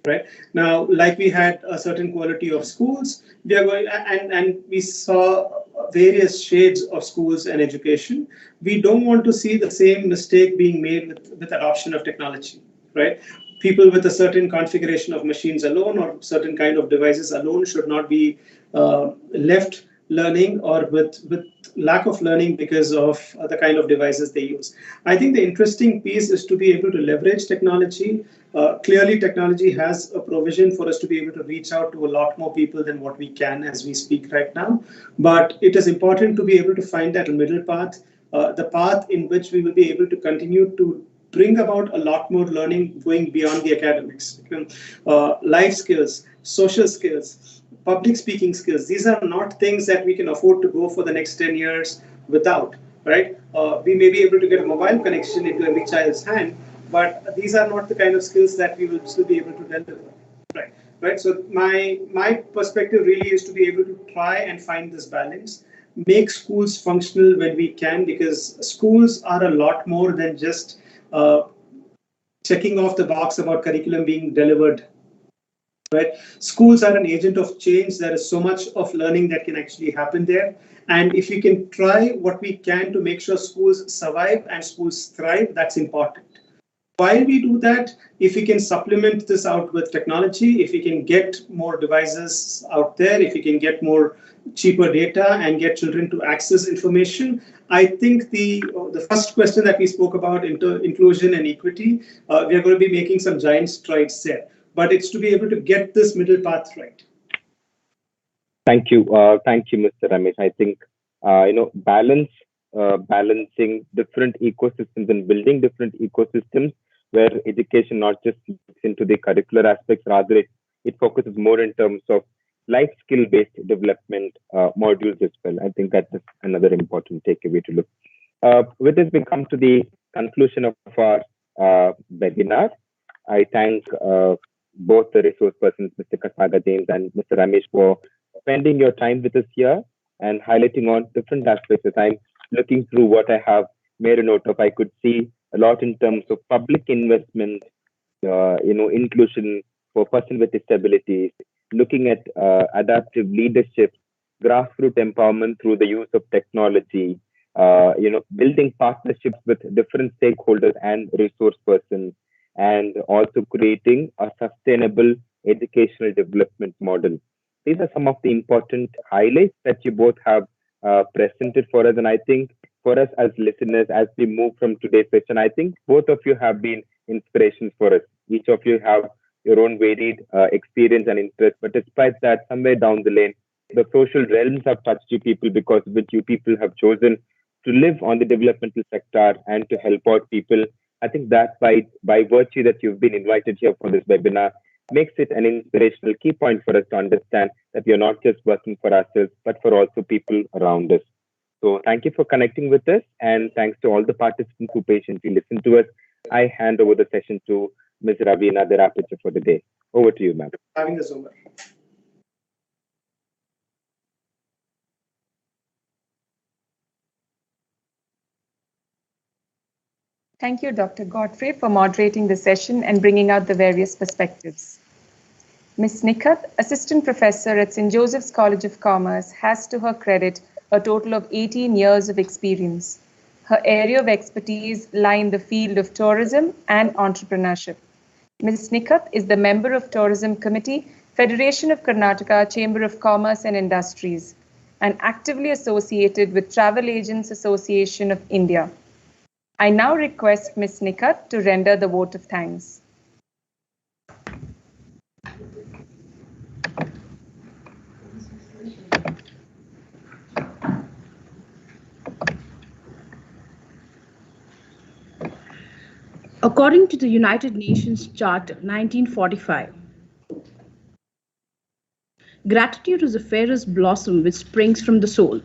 Right now, like we had a certain quality of schools, we are going and we saw various shades of schools and education. We don't want to see the same mistake being made with adoption of technology. right? People with a certain configuration of machines alone or certain kind of devices alone should not be left learning or with lack of learning because of the kind of devices they use. I think the interesting piece is to be able to leverage technology. Clearly, technology has a provision for us to be able to reach out to a lot more people than what we can as we speak right now. But it is important to be able to find that middle path, the path in which we will be able to continue to bring about a lot more learning going beyond the academics. Life skills, social skills, public speaking skills. These are not things that we can afford to go for the next 10 years without, right? We may be able to get a mobile connection into every child's hand, but these are not the kind of skills that we will still be able to deliver, right? Right. So my perspective really is to be able to try and find this balance, make schools functional when we can, because schools are a lot more than just checking off the box about curriculum being delivered, right? Schools are an agent of change. There is so much of learning that can actually happen there. And if we can try what we can to make sure schools survive and schools thrive, that's important. While we do that, if we can supplement this out with technology, if we can get more devices out there, if we can get more cheaper data and get children to access information, I think the first question that we spoke about, inclusion and equity, we are going to be making some giant strides there. But it's to be able to get this middle path right. Thank you, Mr. Ramesh. I think balancing different ecosystems and building different ecosystems where education not just looks into the curricular aspects, rather it focuses more in terms of life skill based development modules as well. I think that is another important takeaway to look. With this, we come to the conclusion of our webinar. I thank both the resource persons, Mr. Kasaga James and Mr. Ramesh, for spending your time with us here and highlighting on different aspects. As I'm looking through what I have made a note of, I could see a lot in terms of public investment, inclusion for persons with disabilities, looking at adaptive leadership, grassroots empowerment through the use of technology, building partnerships with different stakeholders and resource persons, and also creating a sustainable educational development model. These are some of the important highlights that you both have presented for us. And I think for us as listeners, as we move from today's session, I think both of you have been inspirations for us. Each of you have your own varied experience and interest. But despite that, somewhere down the lane, the social realms have touched you people because which you people have chosen to live on the developmental sector and to help out people. I think that by virtue that you've been invited here for this webinar makes it an inspirational key point for us to understand that we are not just working for ourselves, but for also people around us. So thank you for connecting with us, and thanks to all the participants who patiently listened to us. I hand over the session to Ms. Ravina, the rapporteur for the day. Over to you, ma'am. Having us over. Thank you, Dr. Godfrey, for moderating the session and bringing out the various perspectives. Ms. Nikhat, Assistant Professor at St. Joseph's College of Commerce, has to her credit a total of 18 years of experience. Her area of expertise lie in the field of tourism and entrepreneurship. Ms. Nikhat is the member of Tourism Committee, Federation of Karnataka Chamber of Commerce and Industries, and actively associated with Travel Agents Association of India. I now request Ms. Nikhat to render the vote of thanks. According to the United Nations Charter 1945, gratitude is a fairest blossom which springs from the soul.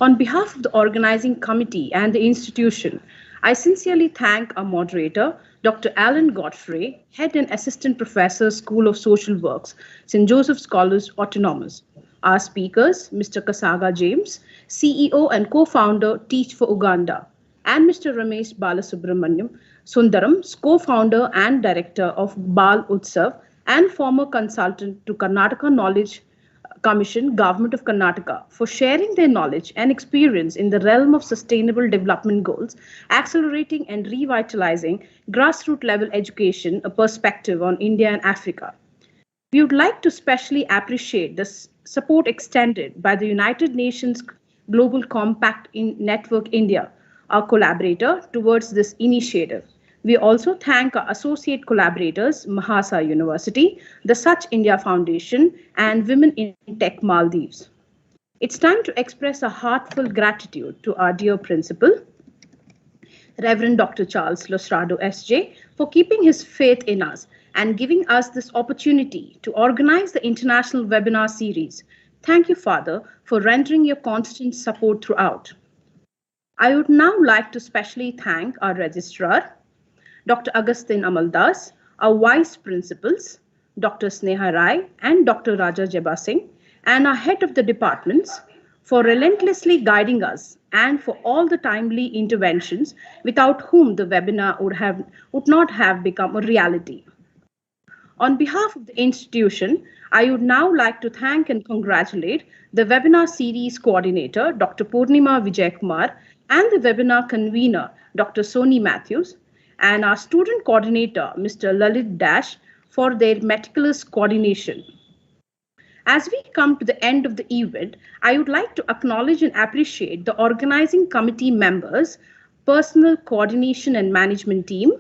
On behalf of the organizing committee and the institution, I sincerely thank our moderator, Dr. Alan Godfrey, Head and Assistant Professor, School of Social Works, St. Joseph's College, Autonomous. Our speakers, Mr. Kasaga James, CEO and co-founder, Teach for Uganda, and Mr. Ramesh Balasundaram, co-founder and director of Bal Utsav and former consultant to Karnataka Knowledge Commission, Government of Karnataka, for sharing their knowledge and experience in the realm of sustainable development goals, accelerating and revitalizing grassroots level education, a perspective on India and Africa. We would like to specially appreciate the support extended by the United Nations Global Compact Network India, our collaborator towards this initiative. We also thank our associate collaborators, Mahasa University, the Such India Foundation, and Women in Tech Maldives. It's time to express a heartfelt gratitude to our dear principal, Reverend Dr. Charles Losrado SJ, for keeping his faith in us and giving us this opportunity to organize the international webinar series. Thank you, Father, for rendering your constant support throughout. I would now like to specially thank our registrar, Dr. Agustin Amaldas, our vice principals, Dr. Sneha Rai and Dr. Raja Jeba Singh, and our head of the departments for relentlessly guiding us and for all the timely interventions without whom the webinar would not have become a reality. On behalf of the institution, I would now like to thank and congratulate the webinar series coordinator, Dr. Purnima Vijaykumar, and the webinar convener, Dr. Soni Matthews, and our student coordinator, Mr. Lalit Dash, for their meticulous coordination. As we come to the end of the event, I would like to acknowledge and appreciate the organizing committee members, personal coordination and management team,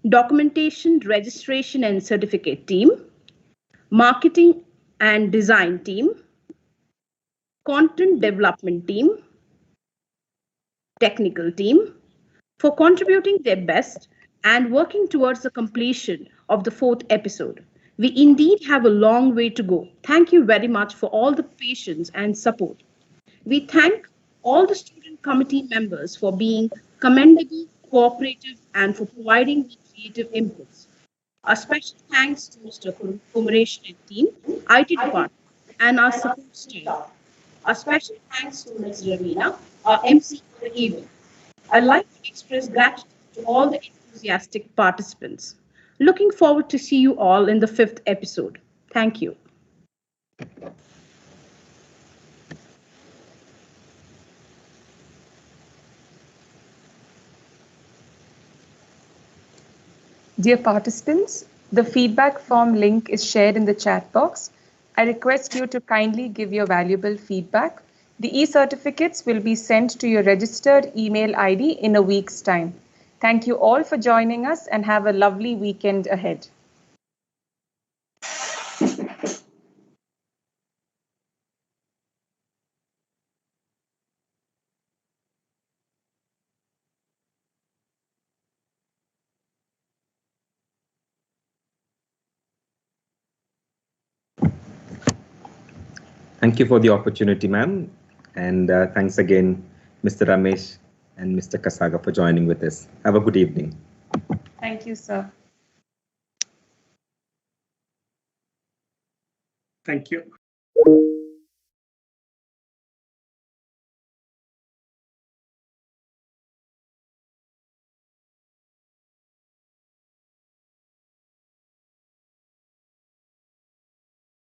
documentation, registration and certificate team, marketing and design team, content development team, technical team, for contributing their best and working towards the completion of the 4th episode. We indeed have a long way to go. Thank you very much for all the patience and support. We thank all the student committee members for being commendable, cooperative, and for providing the creative inputs. A special thanks to Mr. Kumaresh and team, IT department, and our support staff. A special thanks to Ms. Ravina, our MC for the event. I'd like to express gratitude to all the enthusiastic participants. Looking forward to see you all in the 5th episode. Thank you. Dear participants, the feedback form link is shared in the chat box. I request you to kindly give your valuable feedback. The e-certificates will be sent to your registered email ID in a week's time. Thank you all for joining us and have a lovely weekend ahead. Thank you for the opportunity, ma'am. And thanks again, Mr. Ramesh and Mr. Kasaga for joining with us. Have a good evening. Thank you, sir. Thank you.